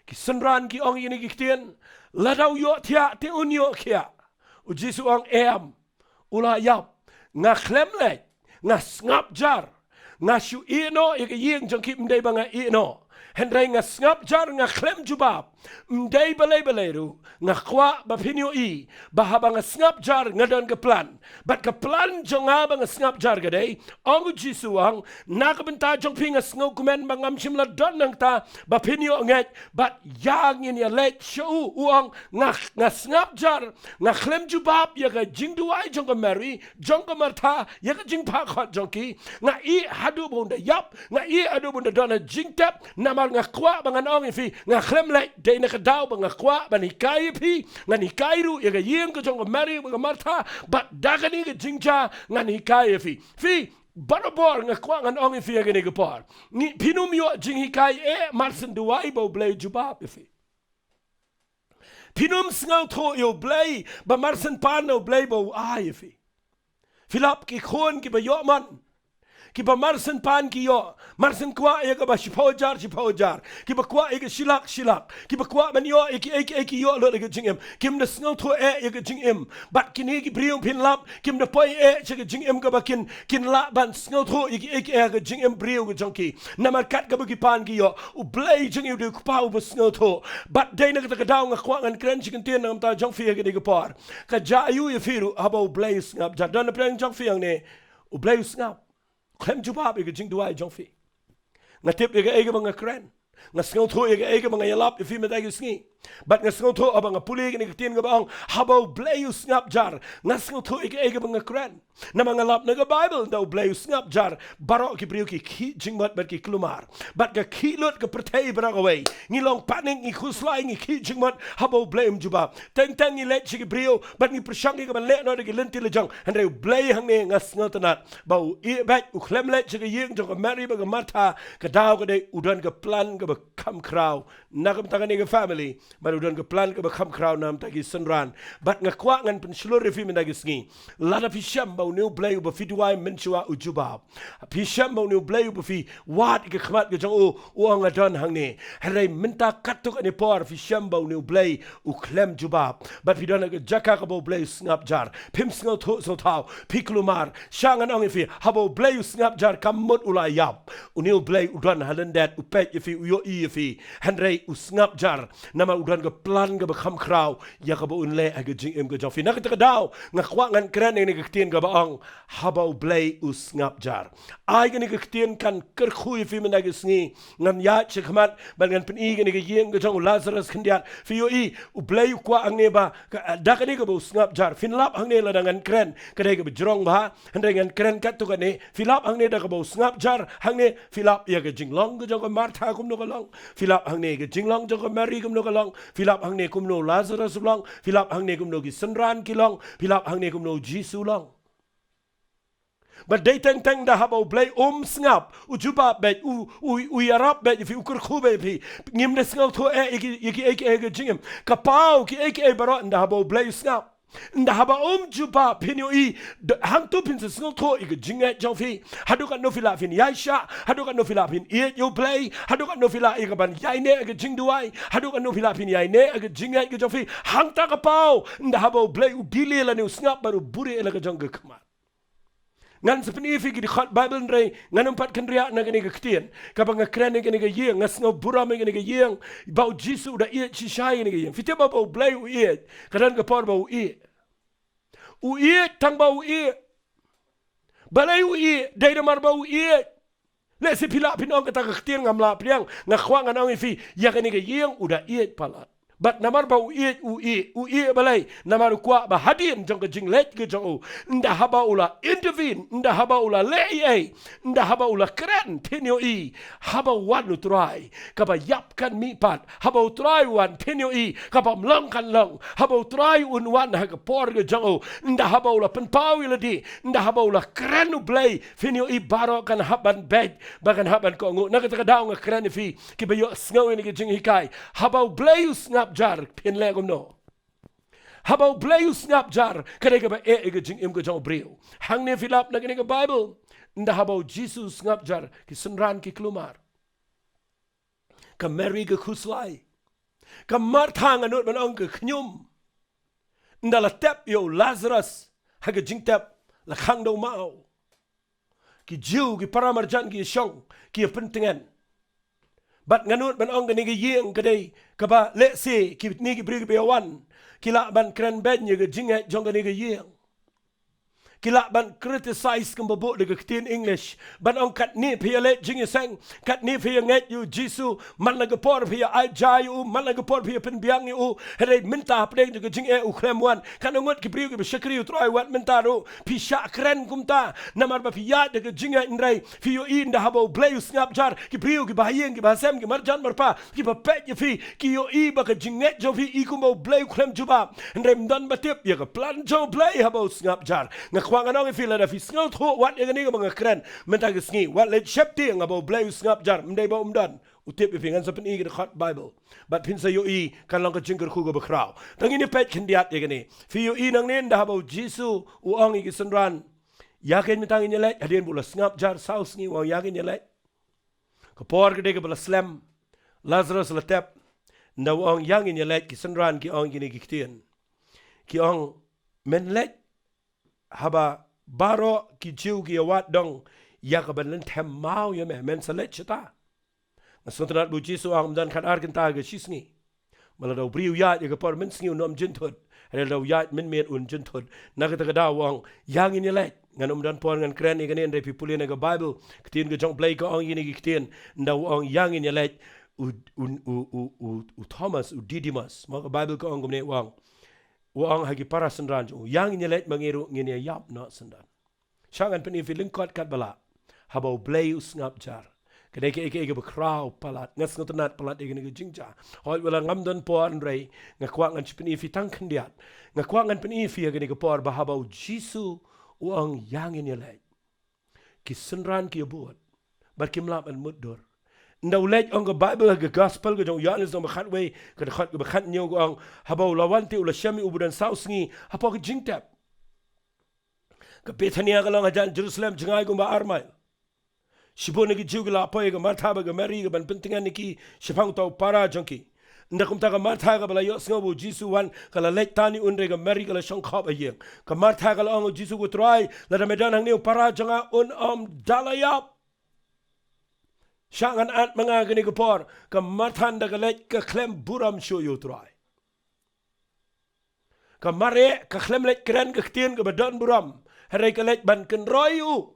Ki sunran ki ong ini giktian. Ladau yo tia te unyo kia. U Jisu ong em. Ula yap. Nga klem let. Nga Sngapjar. Nga syu ino ika ying jong kip mday ba nga ino. Hendrai nga Sngapjar nga klem jubab. Mdei balay-balayru nga kwa ba pinyo I. Bahaba nga Sngapjar nga don ka plan. Bat ka plan jong nga ba nga Sngapjar gaday. Ang jisuang nakabenta jong pi nga sngaw kumen bangam simla don nang ta ba pinyo nget. Bat yang in ya let show uang nga Sngapjar nga klem jubab ya ka jingduay jong ka Mary jong ka Martha ya ka jing pakot jong ki nga I hadu bunda yap nga I adu bunda dona jingtap namal nga kwa bangan ong fi nga klemle de na kadaw nga kwa ban hikai pi nga hikairu ya ka yeng ka jong ka Mary nga Martha bat dagani ka jingja nga hikai fi barabor nga kwa ngan ong fi ga ni gapar ni pinumyo jing hikai marsen duai bo Blei jubab fi pinum sngaw tho yo Blei ba marsen pano Blei bo ai fi Philip ki khon ki ba yo man ki ba marsen pan ki yo marsen kwa ya ka ba shipojar ki ba kwa ya shilak ki ba kwa man yo ki yo lo ga jingem kim da sngaw tho ya ga jingem bat kin ki brium pin lap kim da poi che ga jingem ka ba kin la ban sngaw tho ya ga jingem briu ga jongki namar kat ka ba ki pan ki yo u Blei jingem de pa u ba sngaw tho bat de na ka daw nga kwa ngan kren chicken tin nam ta jong fi ga de ga par ka ja yu ya firu aba u Blei snap ja don na preng jong fi ang ne u Blei snap klem jubab ga jing duai jong fi nga tip ga ega mga kren nga sngaw tho ga ega mga yalap fi met ega sngi bat nga sngaw tho aba nga puli ga ni tin ga bang haba Blei Sngapjar nga sngaw tho ga ega mga kren na mga lap na ga Bible daw Blei Sngapjar baro ki priu ki jing mat bat ki klumar bat ga kilot ka pertay bara away ngilong paning i khuslai ngi ki jing mat haba Blei jubab teng ni let chi ki priu bat ni prashang ga ban le no ga lenti le jang andre Blei hang ne nga sngaw tanat bau I bat u klem let chi ga yeng jong ga Mary ba ga Martha ka daw ga de udan ga plan ga ba kam kraw nakam tangani ga family but udan ka plan ka ba kam kraw nam tagi sunran but nga kwa ngan pen slur fi men dagi sngi lada fi sham ba new Blei ba fi duai menchua ujubab fi sham ba new Blei ba fi wat ka khmat ga jong o nga don hang ne harai minta katuk ani por fi sham ba new Blei u klem jubab but fi don ga jaka ka ba Blei Sngapjar pim sngaw tho so taw fi klumar shangan ong fi habo Blei Sngapjar kam mot ulai yap u new Blei udan halendat u pet fi u yo I fi hanrei u Sngapjar nama udan ga plan ga ba kham kraw ya ga ba unle ga jing em ga jong fi na ka daw nga kwa ngan kran ni ga tien ga ba ong haba Blei Sngapjar ai ga ni ga tien kan ker khui fi men ga sngi ngan ya che khmat ban ngan pen I ga ni ga yeng ga jong Lazarus khndiat fi yo I u Blei kwa ang ne ba da ka ni ga ba Sngapjar fin lap ang ne la ngan kran ka ga jrong ba han ngan kran kat tu ga ne Philip ang ne da ga ba Sngapjar hang ne Philip ya ga jing long ga jong Martha kum no ga long Philip hang ne ga jing long jong Mary kum no ga long Philip hang ne kum no Lazarus long Philip hang ne kum no gi sanran ki long Philip hang ne kum no Jesus long but they teng da haba Blei snap ujuba bet u yarap bet fi ukur khube fi ngim ne sngaw tho e jingem kapau ki baro da haba Blei snap nda haba juba pinyo I hang tu pin sngaw tho I jinga jong fi hadu ka no fila fin yaisha hadu ka no fila fin yo Blei hadu ka no fila I ban yai ne ga jing duai hadu ka no fila fin yai ne ga jinga ga jong fi hang ta ka pau nda haba Blei u dile la ne snap baru buri la ga jong ga kama ngan sepenuhnya fikir di khot Bible nrai ngan empat kendria na gani ketien kapang ngakren gani ga yeng ngasno buram gani ga yeng bau jisu da ie chisai gani ga yeng fitia bau Blei u ie kadan ga por bau ie tang bau ie balai u ie dai da mar bau ie le se pila pinong kata ketien ngam la priang ngakhwa ngan fi ya gani ga yeng uda ie palat but namar ba u ie balai namar kwa ba hadin jong jing let ge jong nda haba ula intervene nda haba ula le nda haba ula kren pinyo I haba wan u try ka ba yap kan mi pat haba u try wan pinyo I ka ba mlang kan long haba u try un wan ha ka por ge jong nda haba ula pen pau ila di nda haba ula kren u Blei pinyo I baro kan haban bed ba kan haban ko ngu na ka daw nga kren fi ki ba yo sngaw ni ge jing hikai haba Blei Sngapjar pin le gom no haba Blei Sngapjar kada ga ba ga jing im ga jong breu hang ne Philip na ga Bible nda haba Jesus Sngapjar ki sunran ki klumar ka Mary ga khuslai ka Martha nganut man ong ga khnyum nda la tep yo Lazarus ha ga jing tep la khang do mau ki jiu ki paramarjan ki shong ki pentengan Bat nganut ban ong gani yeng kadai kaba let's say ki ni ki bri be wan kila ban kren ben ye jinga jong gani yeng kila ban criticize kum babo de ktien English ban ong kat ni pia le jinga sang kat ni pia nget you Jisu man la gapor pia ai jai u man la gapor pia pen biang u hele minta pdeng de jinga u krem wan kan ngot ki bri be shakri u troi wat minta ro pi sha kren kumta namar ba pia de jinga inrai fi yo in da habo Blei Sngapjar ki bri ki bahayeng ki bahasem ki marjan marpa ki ba pet ye fi ki yo i ba ka jinga jo fi i kumbo Blei krem juba ndrem dan batip ye ka plan jo Blei habo Sngapjar kwang anong ifila da fi sngaut ho wat yang ni mga kren menta gisngi wat let shepti nga bo Blei Sngapjar mdai ba umdan utip ifingan sa pen igi khat Bible but pin sa yo i kan lang ka jingker ku go bakraw tangi ni pet kendiat ye gani fi yo i nang nen da bo Jisu u ong igi senran yakin mitang inyelet adien bula Sngapjar saus ngi wa yakin yelet ka por gede ka bula slam Lazarus latep na ong yang inyelet ki senran ki ong gini giktien ki ong men let Haba baro ki jiu ki awat dong ya ka ban len them mau ya men salet chita ngasontat bu Jisu ang dan kan argen ta ga shisngi malado briu ya ka por men sngiu nom jinthut hello ya men un jinthut naga ta da wang yang in let ngan dan por ngan kren ni ganen re pipuli na ga Bible ktien ga jong Blei ka ong yini ki ktien nda wang yang in let u Thomas u Didymus ma Bible ka ong gumne wang Wang hagi para sendran jo yang nyelet mangiru ngini yap no sendan shangan pen feeling kat bala habo Blei Sngapjar kadai ke bekrau palat ngas ngotenat palat igini jingja hoi wala ngamdon por rei ngakwang an pen tang kendiat ngakwang an pen igini ke por bahabo Jisu wang yang nyelet ki sendran ki buat barkimlap an mudur Ndau lej ong ke Bible ke gospel ke jong Yohanes no bakhat we ke khat ke bakhat nyo ong haba ulawanti ula shami ubudan sausngi hapa ke jingtap ke Bethania ke lang ajan Jerusalem jengai ko ba armai shibo ne ki jiu ke la pa ke martha ba ke Mary ke ban pentingan niki shipang tau para jongki ndakum ta ke martha ke bala yo sngobu Jisu wan kala lej tani unre ke Mary ke la shong khop ayeng ke martha ke la ong Jisu ko try la medan hang ni para jonga dalayap Shangan at mga gani kapor ka marthan da galet ka klem buram sho yo try. Ka mare ka klem let kren ka ktien ka badan buram. Herai ka let ban ken royu.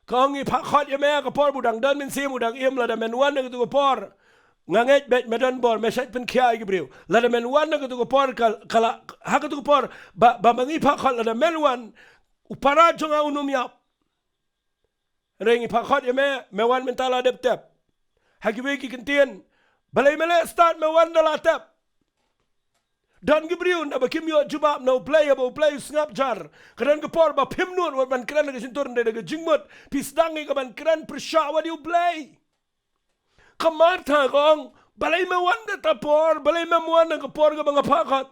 Ka ongi pakhat ya mea kapor budang dan min sim budang im la da menwan na tu kapor. Nganget bet medan bor mesat pen kia gibriu. La da menwan na tu kapor kala ha ka tu kapor ba mangi pakhat la da menwan upara jonga unum yap. Rengi pakhat ya mewan mentala dep hagiwe ki kentien balai mele start mewan dala tep dan gibriu na bakim yo jubab no Blei Sngapjar kran ke por ba pimnun wat ban kran ke sintur de ke jingmut pisdangi ke ban kran persha wa diu Blei kamartha gong balai mewan de tapor balai mewan ke por ke bang pakhat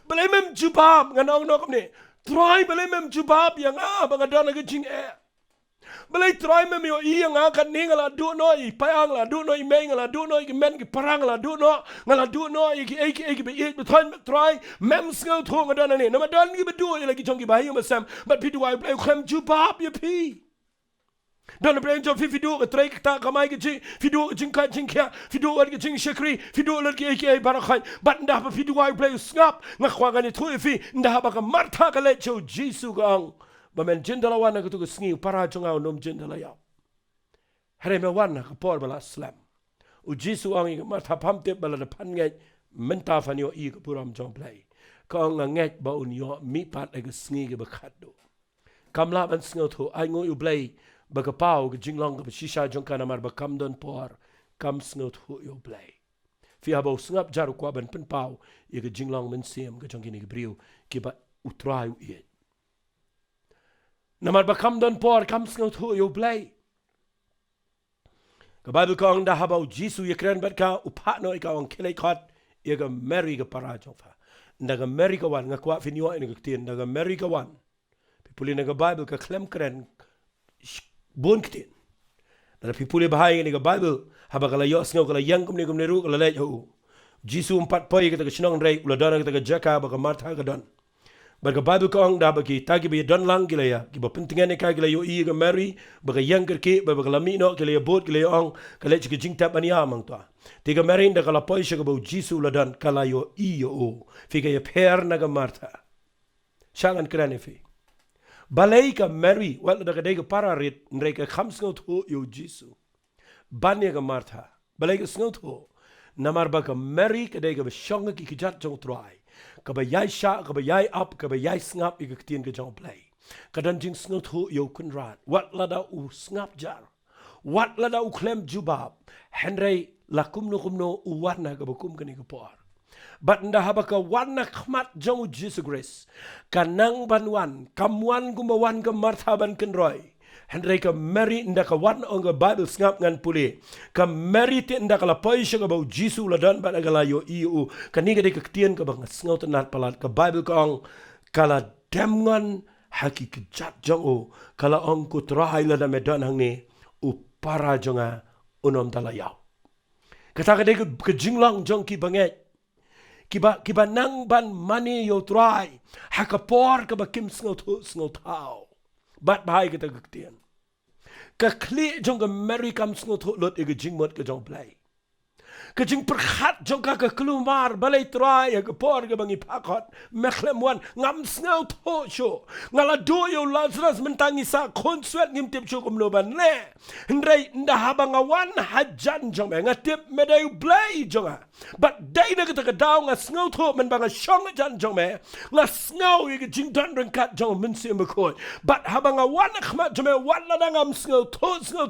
balai mem jubab nganong nok ni try balai mem jubab yang bang dan ke jing Balai try me yo iya ngakan ni ngala du no I payang la du no I meng la du no I men ki parang la du no ngala du no I ki be it try mem skau thong adan ni na madan ki bedu I lagi jong ki bahi masam but pidu I play kham jubab ye pi dan play jong fi du ka try ta kamai ki ji fidu jing ka jing kya fidu ki jing shakri fidu lagi ki barakhai but nda pa fidu I play snap ngakwa gani thu fi nda ba ka martha ka le cho Jisu gang Bamen jindala wana kutu kusngi para jonga nom jindala ya. Hare me wana kapor bala slam. U Jisu angi martha pamte bala de pan ngai menta fanyo I kapuram jong Blei. Ka nga ngai ba unyo mi pat ag sngi ge bakado. Kamla ban sngo thu ai ngo u Blei ba ka pau ge jinglong ka shisha jong kana mar ba kam don por kam sngo thu u Blei. Fi habo Sngapjar kwa ban pen pau ye ge jinglong men sim ge jong ki briu ki ba utrai u ye. Namar bakam don por kam sngot hu yo Blei. Ka Bible ka ang da haba Jisu ye kren bat ka upha no ikaw ang kilay khat ye ga Mary ka para jong fa. Ndaga Mary ka wan nga kwa finyo ni ka tin ndaga Mary ka wan. Pipuli nga Bible ka klem kren bon ktin. Ndaga pipuli bahay ni ka Bible haba kala yo sngo kala yang kum ni ru kala lej hu. Jisu umpat poy ka sinong rei uladana ka jaka ba ka martha ka don. Baga Bible ko ang da bagi tagi ba don lang gila ya. Giba pentingan ni ka gila yo I ga Mary baga yang kerke baga lamino gila ya bot gila yo ang kala chika jingtap ani amang to. Tiga Mary da kala poi siya ba Jisu ladan kala yo I yo o. Figa ya per na ga Martha. Shangan krane fi. Blei ka Mary wala da kadega pararit nreka khamsngot ho yo Jisu. Banya ga Martha. Blei ka sngot ho. Namar ba ka Mary kadega ba shonga ki kijat jong try. Kaba yai sha, kaba yai up, kaba yai snap iga ktien ka jong Blei. Kadan jing sngot ho yo kun rat. Wat lada u Sngapjar. Wat lada u klem jubab. Henry la kumno u warna ka bakum ka ni ka por. But nda haba ka warna khmat jong Jesus Grace. Kanang banwan, kamwan gumawan ka Martha ban kenroy. Henry ka Mary nda ka warna on ka Bible Sngap ngan puli. Ka Mary ti nda ka lapay siya ka ba Jesus ladan ba nagalayo iyo. Kaniga di ka ktien ka ba nga sngaw tanat palat. Ka Bible ka ang kala demngan haki kijat jong o. Kala ang kutrahay lada medan hang ni upara jonga unom dalayaw. Kata ka di ka jinglang jong ki banget. Kiba nang ban mani yo try. Hakapor ka ba kim sngaw tao. Bat bahay kita gaktian. Kakli jong ka Mary kam sngaw lot iga jingmot ka jong Blei. Kajing perkhat jong ka kelumar balai try hakapor ka bang ipakot. Meklemwan ngam sngaw to syo. Ngala doyo Lazarus mentangi sa konsuet ngimtip syo kumloban le. Hendray ndahaba ngawan hajan jong me ngatip medayu Blei jong ha. But day na kita kadaw nga sngaw to men banga syong jan jong me. Nga sngaw iga jing dan rengkat jong mensi mekot. But haba ngawan khmat jong me wala na ngam sngaw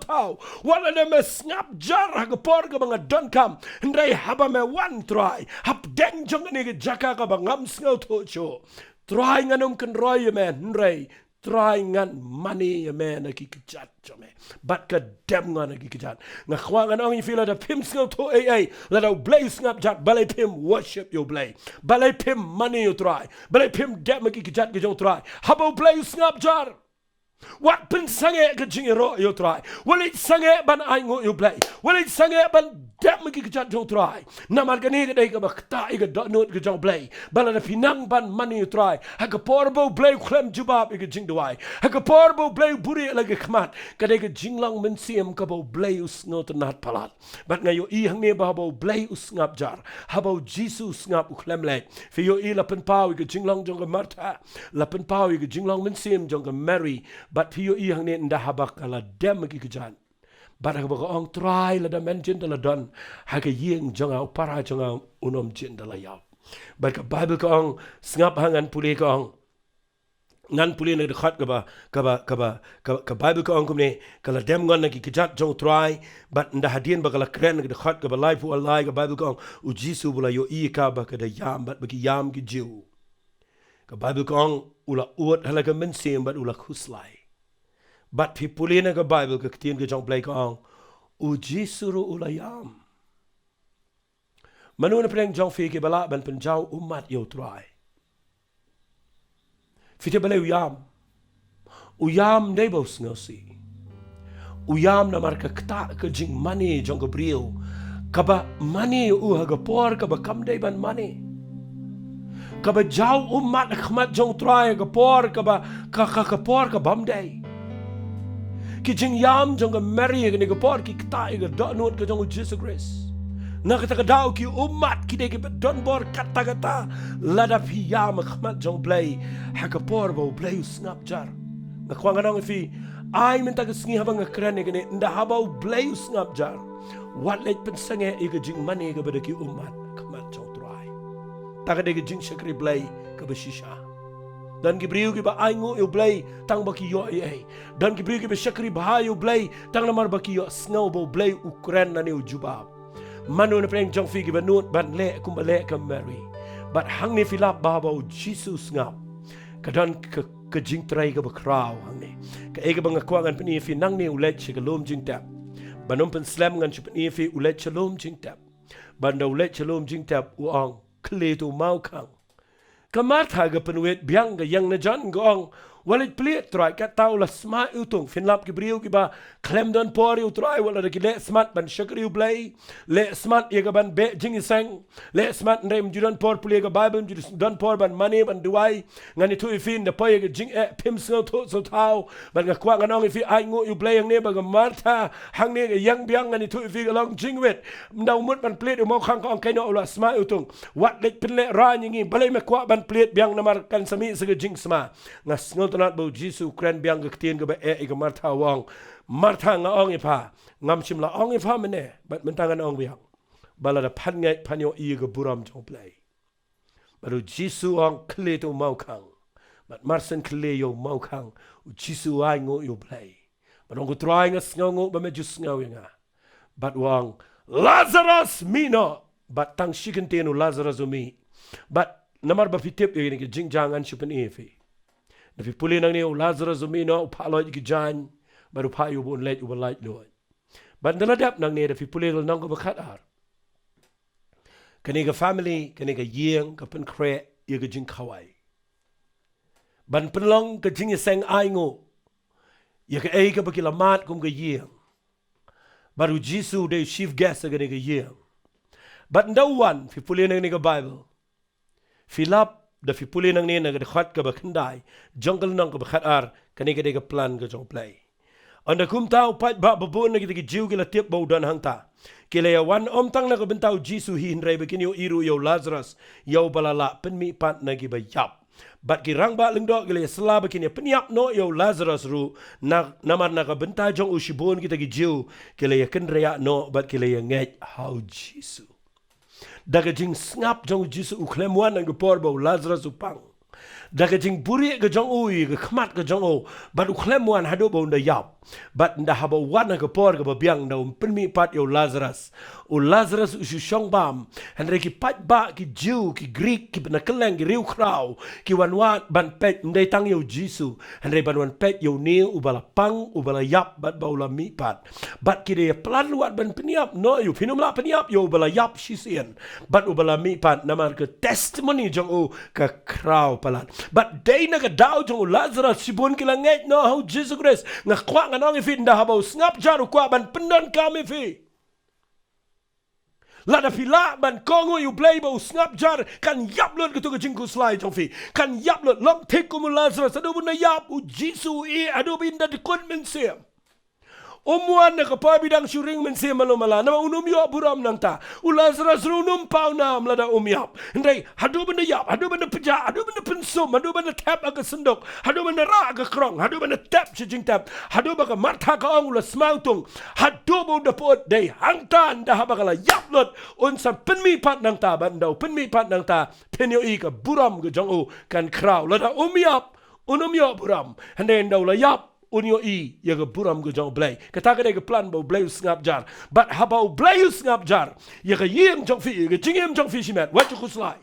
tau. Wala na me Sngapjar hakapor ka banga don kam. Hendray haba me wan try. Hap deng jong ni jaka ka bang ngam sngaw to cho. Try nganum kan roy me hendray. Try ngan money me na kikijat cho me. But ka dem nga na kikijat. Nga khwangan ang ifila da pim sngaw to ay. Ladaw Blei Sngapjar balay pim worship yo Blei. Balay pim money yo try. Balay pim dem kikijat ka jong try. Habaw Blei Sngapjar. Wat pen sange ka jingiro yo try. Walit sange ban ay ngo yo Blei. Walit sange ban dem kikijat jong try. Namar gani ka day ka bakta iga donut ka jong Blei. Bala na pinang ban money yo try. Hakaporbo Blei klem jubab iga jing duway. Hakaporbo Blei buri lagi khmat. Kaday ka jinglang mensiem ka bo Blei usngot nat palat. Bat ngayo ihang ni ba bo Blei Sngapjar. Habaw Jesus Sngap uklem le. Fiyo ila penpaw iga jinglang jong ka Martha. La penpaw iga jinglang mensiem jong ka Mary. But piyo ihang ni nda habak ala dem kikijat. But haka ang try la da men jin dala don. Haka ying jonga upara jonga unom jin dala yaw. But ka Bible ka ang Sngap hangan puli ka ang ngan puli na dekat ka Bible ka ang kumne kala dem ngan kikijat jong try. But nda hadien ba kala kren na dekat ka ba life u alay ka Bible ka ang ujisu bula yo i ka ba ka da yam but bagi yam ki jiw. Ka Bible ka ang ula uot halaga mensim but ula kuslay. But pipuli na ka Bible ka ktien ka jong Blei ka ang uji suru ulayam. Manu na preng jong fi ki bala ban penjaw umat yo try. Fiti balay uyam. Uyam nebo sngosi. Uyam na marka kta ka jing mani jong ka brio. Kaba mani uha ka por kaba kamday ban mani. Kaba jaw umat khmat jong try ka por kaba por ka bamday. Ki jing yam jong ka Mary ka ni ka por ki kta ka donut ka jong Jesus Grace. Na kita ka daw ki umat ki de ki don bor kata lada pi yam khmat jong Blei ha ka por bo Blei Sngapjar. Na kwanga nang fi ay minta ka sngi habang ka krane ka ni nda habaw Blei Sngapjar. Wat let pensange ka jing mani ka bada ki umat khmat jong try. Ta ka de ki jing shakri Blei ka bashisha. Dan gibriu ki ba ay ngo yo Blei tang baki yo ay. Dan gibriu ki ba shakri bahay yo Blei tang namar baki yo sngaw bo Blei ukren na ni ujubab. Manu na preng jong fi ki ba nut ban le kumbale ka Mary. But hang ni filap babaw Jesus ngap. Kadan ka jing tray ka ba kraw hang ni. Ka ega ba nga kwangan pani fi nang ni ulet si ka lom jing tap. Banum pen slam ngan si pani fi ulet shalom jing tap. Banda ulet shalom jing tap uang kle tu mau kang. Ka Martha ga penuit biang ga yang na jan gong Walit pelit try kat tahu lah smart utung finlap ki beriu ki ba klem don pori utrai wala ki le smart ban syakri Blei le smart ye ka ban be jing isang le smart ndem judan por puli ka bible judan por ban mani ban duai ngani tu ifin da poye ka jing pim so to so tau ban ka kwa nganong ifi ai ngo yu Blei yang ne ba ka martha hang ne yang biang ngani tu ifi ka long jing wet ndau mut ban pelit mo khang kong kai no la smart utung wat le pin le ra nyingi balai me kwa ban pelit biang namar kan sami se ka jing sma ngas tonat bau Jisu kren biang ketien ke ba ke martha wang martha nga ong ipa ngam chim la ong ipa mene bat mentangan ong biang bala da pan ngai panyo i ke buram jong Blei baru Jisu ong kle to mau kang bat marsen kle yo mau kang Jisu ai ngo yo Blei bat ong try ngas ngo ba me jus ngau nga bat wang Lazarus mino bat tang shiken tenu Lazarus mi bat namar ba fitip ye ke jingjang an chupen efi Nafi puli nang ni Lazarus umino upaloi ki jan baru payu bun let ubalait loy. Ban daladap nang ni nafi puli nang ko bakat ar. Kani ka family kani ka yeng ka pen kre ye ka jing kawai. Ban penlong ka jing seng ai ngo. Ye ka ei ka bakilamat kum ka yeng. Baru Jisu de chief guest ka ni ka yeng. Ban ndawan fi puli nang ni ka Bible. Filap da fi puli nang ni na khat ka bakhandai jungle nang ka bakhat ar kani ka de ka plan ka jong Blei anda kum tau pat ba babun na ki jiu ki la tip bo dan hang ta ki le wan om tang na ka bentau Jisu hi hinrai bekin yo iru yo Lazarus yo balala pen mi pat na ki ba yap bat ki rang ba lengdo ki le sla bekin pen yap no yo Lazarus ru na namar na ka benta jong usibon kita ki jiu ki le ken rea no bat ki le ngai how Jisu daga jing snap jong Jisu uklemwan ang porbo Lazarus upang daga jing buri ga jong ui ga khmat ga jong o but uklemwan hado bo nda yap but nda haba wan ga por ga biang nda penmi pat yo Lazarus o Lazarus usu shong bam henre ki pat ba ki Jew ki Greek ki na keleng ki riu kraw ki wan ban pet ndai tang yo Jisu henre ban wan pet yo ni ubala pang ubala yap bat baula mi pat but ki de plan wat ban peniap no yo pinum la peniap yo ubala yap shisian but ubala mi pat namar ke testimony jong o ka kraw palat but day na ka daw jong Lazarus sibon ki langet no how Jesus Christ nga kwa nga nong ifit nda habaw Sngapjar kwa ban pendan kami fi Lada pila ban kongo yu Blei ba Sngapjar kan yap lot ketu jingku slai jong fi kan yap lot long take ko Lazarus adu bun yap u Jisu i adu binda de kon men sem Umuan na kapay bidang syuring men sem malumala na unum yo buram nang ta u Lazarus runum pau nam lada umyap ndai adu bun yap adu bun peja adu bun pensum adu bun tap aga sendok adu bun ra aga krong adu bun tap jing tap adu ba ka martha ka ong la smautung adu bun da pot dei hangtan da habakala yap lot un sa penmi pat nang ta ban dau penmi pat nang ta penyo i ka buram ga jong u kan kraw lada umyap unum yo buram hande ndau la yap unyo i ya ga buram ga jong Blei kata ka de ga plan bo Blei Sngapjar but habau Blei Sngapjar ya ga yem jong fi ga jingem jong fi shimet wat ku slai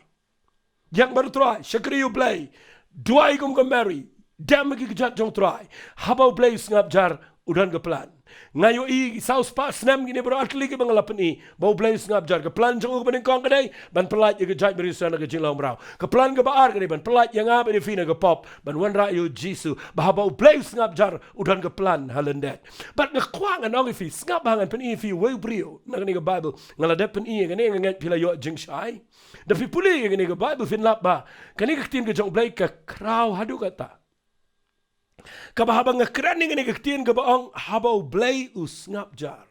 yang baru try syakri yu Blei duai kum ga mary dam gi ga jong try habau Blei Sngapjar udan ga plan ngayo i saus pa snam gini bro atli ke bangalapan i bau Blei Sngapjar ke plan jong ko kong kadai ban pelat ye ke jaj meri sana ke jinglang brau ke plan ke baar ke ban pelat yang apa ni fina ke pop ban wan ra yo Jisu ba bau Blei Sngapjar udan ke plan halendet bat nge kwang anong fi Sngap hangan pen i fi we brio nang ni ke Bible ngalade pen i ngene nget pila yo jing shai da fi puli ngene ke Bible fin lap ba kani ke tin ke jong Blei ke kraw hadu kata kabahaba nga kraning ni kaktiin ka baong habau Blei Sngapjar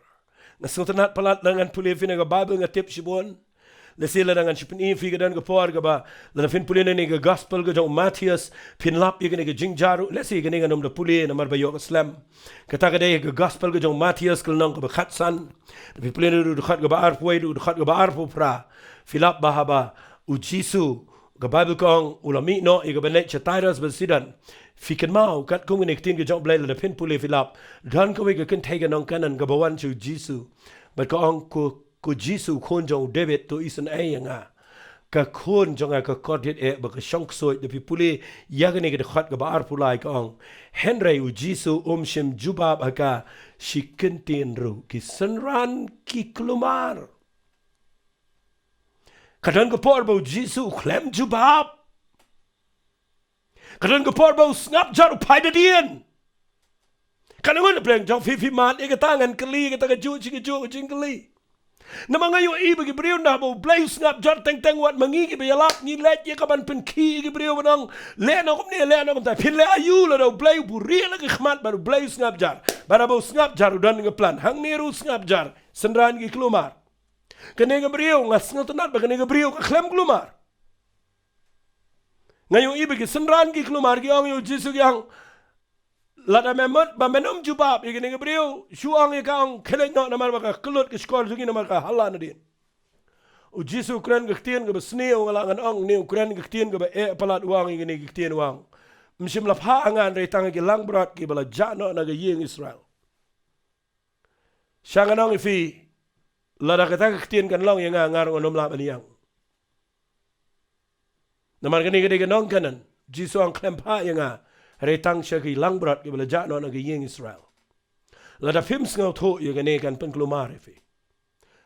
nga sultanat palat dengan puli fin nga Bible nga tip sibon la sila dengan sipin fi gadan ka por ka ba la fin puli ni nga gospel ka jong Matthias fin lap ye nga jingjaru la si nga nom da puli na marbayo ka slam kata ka de ka gospel ka jong Matthias ka nang ka ba khatsan fin puli ni du khat ka ba arpo du khat ka ba arpo pra filap bahaba u Jisu ka Bible kong ulami no i ka banet chatairas basidan Fikan mau kat kung iniktin ke jong Blei la pin puli filap dan ko we kan take nong kanan ga bawan chu Jisu but ko ong ko Jisu kon jong David to isen ay nga ka kon jong ka kodit e ba ka shonk so de puli yagani ga khat ga bar pulai ko ong Henry u Jisu shim jubab aka shikentin ru ki sanran ki klumar kadang ko por ba Jisu klem jubab Kadang kepor bau Sngapjar upai da dien. Kadang ngun pleng jong fifi mat ika tangan keli kita keju cing keli. Nama ngayo bagi beriu na bau Blei Sngapjar teng wat mangi ki bayalap ni let ye kaban pen ki ki beriu banang le na kom ni le na kom ta pin le ayu la do Blei buri la ki khmat baru Blei Sngapjar. Bara bau Sngapjar udan ngeplan hang niru Sngapjar sendran ki kelumar. Kene ke beriu ngas ngotonat ba kene ke beriu ka klem kelumar. Ngayon ibig senran ki kelumar ki ang yu jisu ki ang lada memot ba menom jubab i kene ke beriu suang i ka ang kelek no namar ba ka kelut ki skor sugi namar ka hala na din. U jisu kren ke ktien ke besni o ngalangan ang ni kren ke ktien ke ba palat uang i kene ke ktien uang. Msim lap ha angan re tang ki lang berat ki bala jano na ke yeng Israel. Syangan ang ifi lada kata ke ktien kan long yang ngarang onom la baniang. Namar kani kede nong kanan jisu ang klempa yang retang syaki lang berat ke belajak no nagi yeng Israel. Lada film ngau tho yang kani kan pen kelumar ifi.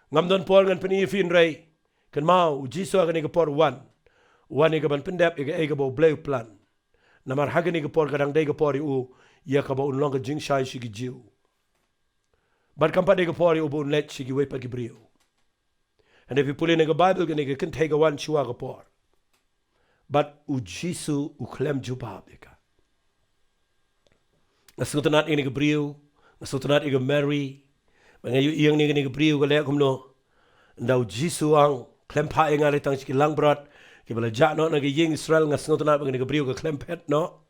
Ngam don por ngan pen ifin rei kan mau jisu kani ke por wan ke ban pendap ke ke bo Blei plan. Namar hagani ke por kadang dei ke por u ya ka bo long ke jing shai shigi jiu. Bar kampa dei ke por u bo let shigi we pa ki brio. And if you pull in the Bible kani ke kan take one shua ke por. But u Jisu u klem jubab ika. Nasutanat ini ke beriu, nasutanat ini ke Mary, mengayu iang ni ke beriu ke lek kumno. Ndau Jisu ang klem pa yang ari tang siki lang berat, ke bala jak no nagi yeng Israel nasutanat mengenai ke beriu ke klem pet no.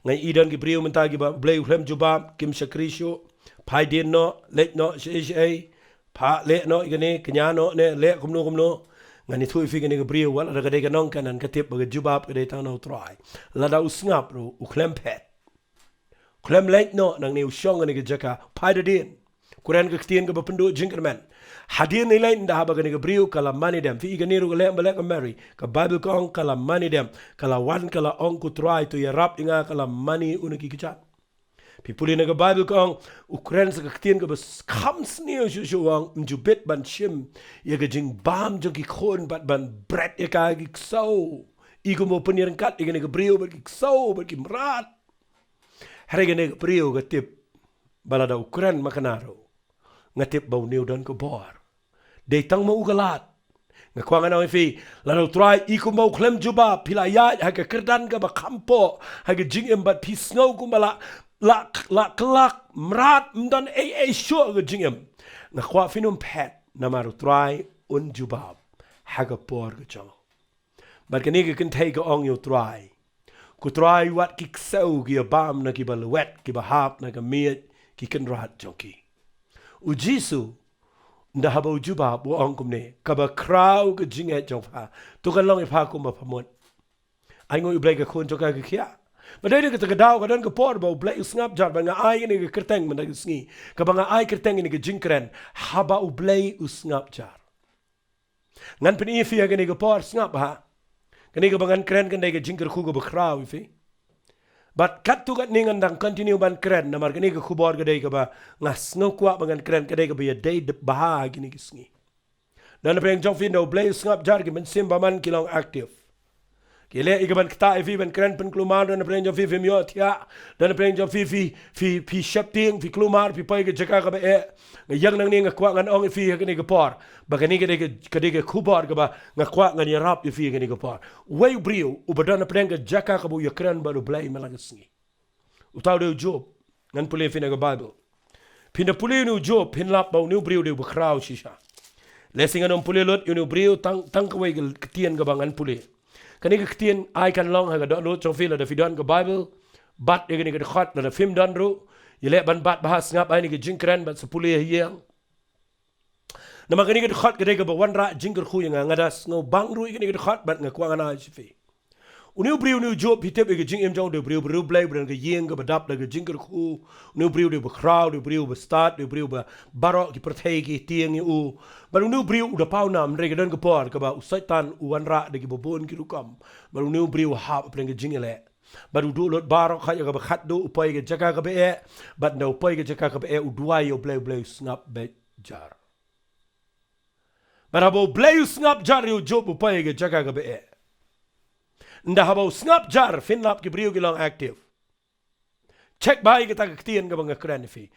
Ngai idan ke beriu mentagi ba Blei klem jubab kim sakrisyo, pai din no, lek no si pa lek no ikane kenyano ne lek kumno. Ngani thui fi kene beriu wala daga dega nong kanan katip baga jubab kede tang no try lada usngap ro u klem pet klem lek no nang ni usyong ngani ke jaka pai da din kuran ke ktien ke bapendu jingkerman hadin ni lain dah baga ne beriu kala mani dem fi igani ro lek balek Mary ka bible ko ong kala mani dem kala wan kala ong ku try to yarap inga kala mani uniki kichat Pipuli naga Bible kong Ukraine sa kaktian ka bas kams niyo ang njubit ban shim ya ka jing bam jong ki khon bat ban bread ya ka giksaw igo mo penirang kat ya ka brio bat giksaw bat kimrat hari ka naga brio ka tip balada Ukraine makanaro nga tip baw niyo dan ko bor day tang mo ugalat nga kwa nga na fi lalo try iko mo klem juba pilaya ha ka kerdan ka ba kampo ha ka jing embat pisngaw kumbala la kelak merat mdan sure ke jingem na kwa finum pet na maru try un jubab haga por ke jang bar kani ke kentai ke ong yo try ku try wat ki ksau ki bam na ki balwet ki bahap na ke miet ki ken rat jonki u Jisu nda haba jubab wo ong kumne ka ba kraw ke jinget jong pha to kan long pha kum ba phamot ai ngoi blai ke khon joka ke khia Badai dia kata kedau kadang kepor bau Blei Sngapjar banga ai ini ke kerteng mendag sngi ka banga ai kerteng ini ke jingkren haba u Blei Sngapjar ngan pen ifi ga ni ke por snap ha kani ke bangan kren kan dai ke jingker khu go bekrau ifi but kat tu kat ningan dang continue ban kren namar kani ke khubor ga dai ke ba ngas no kwa bangan kren ka dai ke ba dai bah gini ke sngi dan apa yang jong fin do Blei Sngapjar ke men sim baman kilong aktif Kile igaban kita ifi ben keren pen kelumar dan pren jo fi miot ya dan pren jo fi shapting fi kelumar fi pai ke jaka ka be yang nang ni ngakwa ngan ong ifi ke ni ke por bagani ke de kubar ke ba ngakwa ngan yarap ifi ke ni ke por wei brio u badan pren ke jaka ka bu ya keren baru Blei malagasngi utaw de job ngan pule fi na Bible pin pule nu job pin lap bau nu brio de bu kraw shisha lesing anom pule lot nu brio tang ka wei ke tien ke bangan pule Kani ke ktien ai kan long ha ga do chong fil da fidon ke Bible bat ye ni ke khot da film don ru ye le ban bat bahas ngap ai ni ke jingkran bat 10 hiang nama kani ke khot ke de ke wan ra jingker khu yang ngadas ngo bang ru ni ke khot bat ngakwa ngana chifi Uniu brio nu job hitep ke jing em jong de brio Blei bran ke yeng ke badap da ke jingker khu nu brio de crowd de brio be start de brio ba barok ki perthai ki tieng u baru nu brio udah pau nam re ke don ke por ke ba usaitan uanra de ki bobon ki rukam baru nu brio hap bran ke jingele baru du lot barok kha ke ba khat do upai ke jaka ke be bat no upai ke jaka ke be u duai yo Blei snap be jar barabo Blei snap jar yo job upai ke jaka ke be nda habau Sngapjar finlap ki brio gilang aktif. Cek bayi kita kektian ka bang keren fi.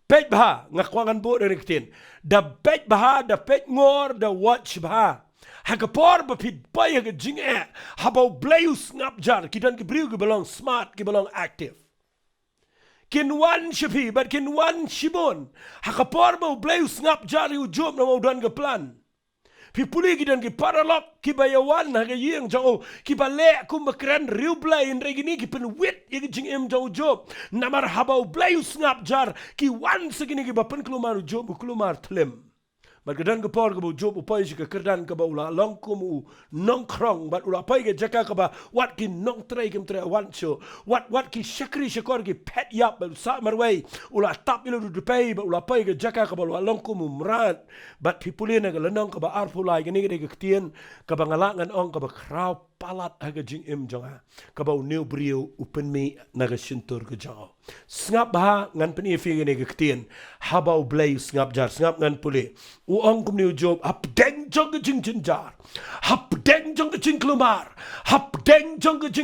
Pej baha ngakwangan bo dari kektian. Da pej baha da pej ngor da watch baha. Hagapor bapid bayi ka jing habau Blei Sngapjar kidan ki brio ki belong smart ki belong aktif. Kinwan sipi, but kinwan sibon. Hakapor mo Blei Sngapjar yu job na mo dan ke plan. Pipuli kidan ki paralok ki bayawan haga yeng jang ki bale kum bakran riu Blei in regini ki penwit ye jing em jang job. Namar habau Blei Sngapjar ki wan segini ki bapen kelumar job kelumar tlem. But kedan ke por ke bu job upai si ke kerdan ke ba ula long kum nong krong but ula pai ke jaka ke ba wat ki nong tray kim tray wan cho wat ki shakri shakor ki pet yap ba sa marway ula tap ilu du pay ba ula pai ke jaka ke ba ula long kum mrat but pipulina ke lenong ke ba arpulai ke ni ke ketien ke ba ngalangan ong ke ba kraw palat haga jing em jonga ke ba new brio upen mi naga sintur ke jang Sngap baha ngan peni fi ke ni ke ketien habau Blei Sngapjar Sngap ngan puli uang kum ni job hap deng jong ke jing jinjar hap deng jong ke jing kelumar hap deng jong ke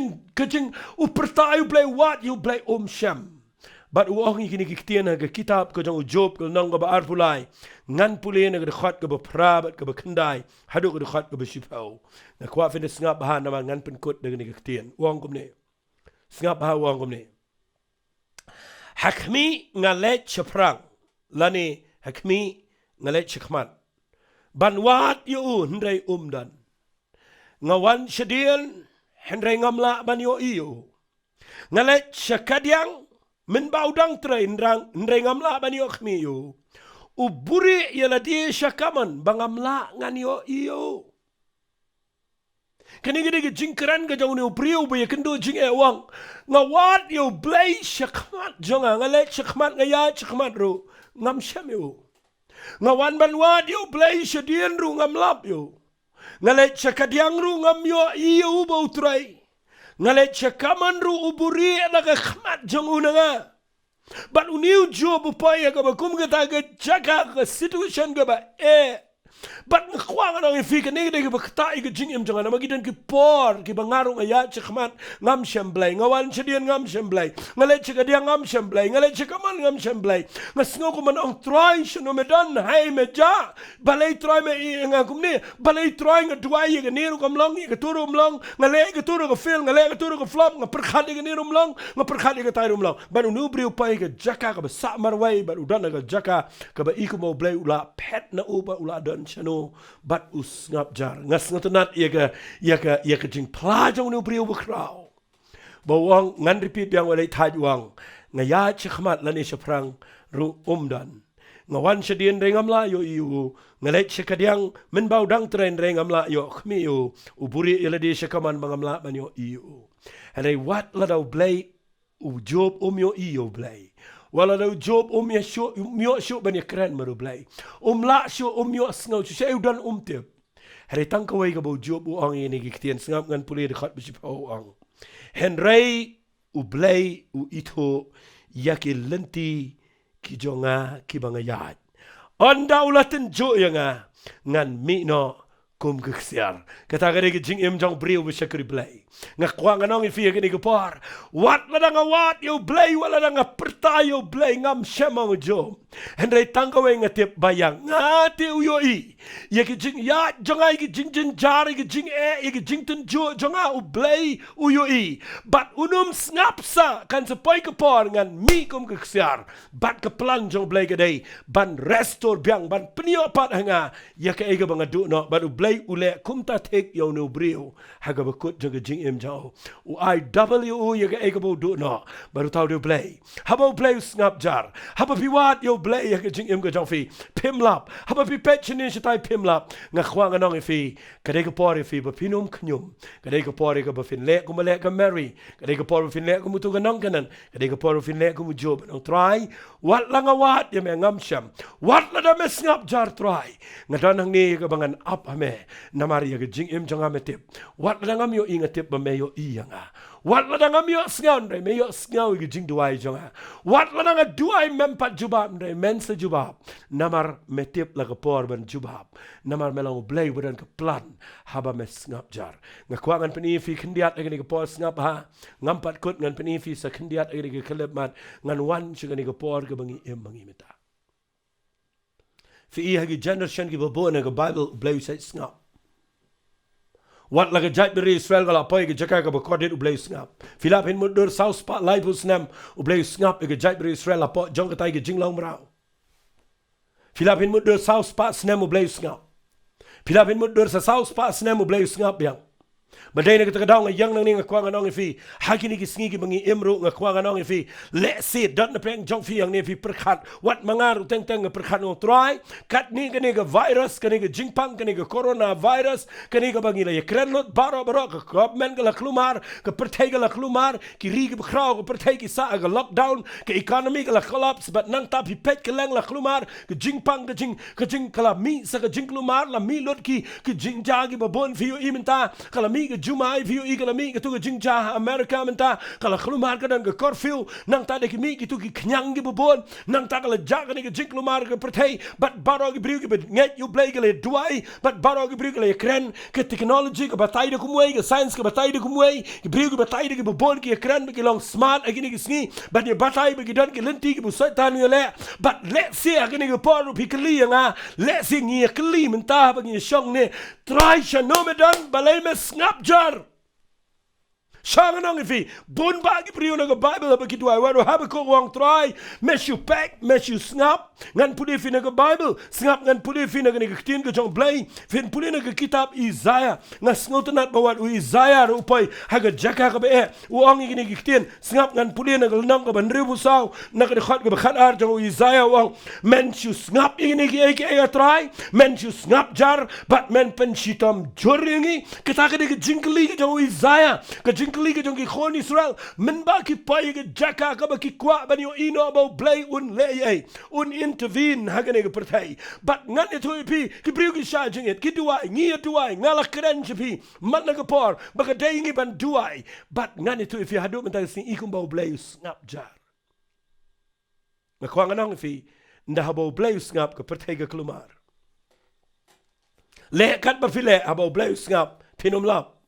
jing upertai Blei wat you Blei sham. But uang ini kini kitian ke kitab ke jong job ke nong ke ba arpulai ngan puli na ke khat ke ba prabat ke ba kendai hadu ke khat ke ba sipau na kwa fin Sngap baha nama ngan penkut dengan ke kitian uang kum ni Sngap baha uang kum ni hakmi ngalet ceprang lani hakmi ngalet cekmat banwat yu hendrai dan ngawan sedian hendrai ngamla ban yo iyo ngalet cekadiang min baudang train rang hendrai ngamla ban yo khmi yo uburi yaladi syakaman bangamla ngan yo iyo kani gede jingkran ga jong ne priu be kendo jing wang ngawat yo Blei syakmat jonga ngalet syakmat ngaya syakmat ru ngam syam yo ngawan banwad yo Blei sedian ru ngam lap yo ngalet syakadiang ru ngam yo iyo bau trai ngalet syakaman ru uburi na ka khmat jong unanga but uniu job upaya ka bakum ka ta jaka ka situation ka ba but ngkwang ang ifika ni de ka ta i ka jing im jong na magidan ki por ki bangarong aya chakmat ngam syam Blei ngawan sedian ngam syam Blei ngalet syakadiang ngam syam Blei ngalet syakaman ngam syam Blei ngasngo ko man ang try shno medan hai meja balai try me ngam ni balai try nga duai ga niru kam long ga turu mlong ngale ga turu ga fil ngale ga turu ga flop nga perkhat ga niru mlong nga perkhat ga tayru mlong banu nu bri upai ga jaka ka sa marwai banu dan ga jaka ka ba iku mo Blei ula pet na uba ula dan chano bat Sngapjar ngas ngatunat ya ka jing plajong nu bri ubakrau bawang ngan repeat yang walai thaj wang ngaya chkhmat lani syafrang ru dan ngawan sedien rengamla yo iu ngalet sekadiang men baudang tren rengamla yo khmi yo uburi iladi sekaman bangamla ban yo iu and what ladau Blei u job yo iu Blei wala ladau job ya syo ban ya keren maru Blei la syo yo snau syo udan tip hari tangkawai ka bau job uang ini kitian Sngap ngan puli dekat bisi uang Henry u Blei u ito yaki lenti ki jonga ki bangayat onda ulatin jo yanga ngan mi no kum keksiar kata gade ki jing im jong brio bu syakri Blei ngakwa nganong ifi gani ko par wat ladang wat yo Blei wala dang perta yo Blei ngam syamang jo hendrai tangkawe ngatip bayang ngati uyo i ya ki jing ya jonga ki jing jar ki jing ki jing tun jo jonga u Blei uyo i bat unum Sngapsa kan sepoi ke par ngan mi kum keksiar bat ke plan jong Blei gade ban restore biang ban penio pat hanga ya ke ega bangadu no bat u Blei ule kumta tek yo no brio haga bakut jaga jing im jao u IW ya ga ega bo do no baru tau de Blei haba Blei Sngapjar haba piwat yo Blei ya ga jing im ga jao fi pimlap haba pi petchinin shitai pimlap nga khwa nga nong fi kade ga pore fi ba pinum knyum kade ga pore ga ba fin le ko male ga Mary kade ga pore fin le ko mutu ga nong kanan kade ga pore fin le ko mu job no try wat la nga wat ya me ngam syam wat la da me Sngapjar try nga danang ni ga bangan up ame namar ya jing im jonga metip wat langam yo ingatip ba meyo iyanga wat langam yo sngaw ndre meyo sngaw ge jing duai jonga wat langam duai mempat jubab ndre mensa jubab namar metip la por ban jubab namar melang blei wadan ke plan haba mes Sngapjar ngakwa ngan penifi kendiat age ke por Sngap ha ngampat kut ngan penifi sa kendiat age ke kelep mat ngan wan chugani ke por ke bangi im bangi meta fi I hagi generation ki babon ke Bible blei sa Sngap wat laga jait beri Israel gala poi ke jaka ke bakodit blei Sngap filap hin mudur south pa live usnam blei Sngap ke jait beri Israel apo jong katai ke jinglong brau filap hin mudur south pa snam blei Sngap filap hin mudur sa south pa snam blei Sngap yang Badai na kita kadang yang nang ni ngakwa nganong ifi hakini kisngi ki bangi imru ngakwa nganong ifi let see dot na preng jong fi yang ni fi perkhat wat mangar teng teng perkhat no try kat ni kani ga virus kani ga jingpang kani ga corona virus kani ga bangi la yakren lot baro ka government ga la klumar ka perthai ga la klumar ki ri ga khrau ga perthai ki sa ga lockdown ka economy ga la collapse but nang ta pi pet ka lang la klumar ka jingpang ka jing kala mi sa ka jing klumar la mi lot ki jing ja gi babon fi yo imenta kala mi Jumai view economy ke tu ke jingja Amerika menta kala klumar ke dan ke curfew nang ta de ki mi ki tu ki knyang gi bobon nang ta kala ja ke ke jing klumar ke perthai but baro gi briu ki nget you play ke le duai but baro gi briu ke le kren ke technology ke batai de kumwei ke science ke batai de kumwei ki briu ke batai de ki bobon ki kren ki long smart agini ki sngi but ye batai be ki dan ki lenti ki bu satan ye le but let's see agini ke por pi kli nga let's see ngi kli menta ba ngi shong ne try shanomedan balai me Sngapjar Shangan ang ifi bun bagi priyo na Bible ba kitwa wano haba ko wang try mes you pack mes you Sngap ngan puli fi na Bible Sngap ngan puli fi na kitin ko jong Blei fin puli na kitab Isaiah nga sngotanat bawat u Isaiah upay haga jaka ka be u ang igini kitin Sngap ngan puli na nang ka banri busaw na kadikhat ka bakhat ar jong Isaiah wang men you Sngap igini ki aka try men you Sngapjar but men pen shitam joringi kita ka dik jingli ka jong Isaiah ka kali ke jong ki khon Israel men ba ki pai ke jaka ka ba ki kwa ba ni ino ba Blei un le un intervene hagane ke perthai but ngan it pi ki priu ki sha jing it ki duai ngi duai ngala kren pi mat na ka por ba ka dai ngi ban duai but ngan it fi hadu men ta sin ikum ba Blei Sngapjar na kwa nganong fi nda ba Blei Sngap ka perthai ka klumar le kat ba fi le ba Blei Sngap pinum lap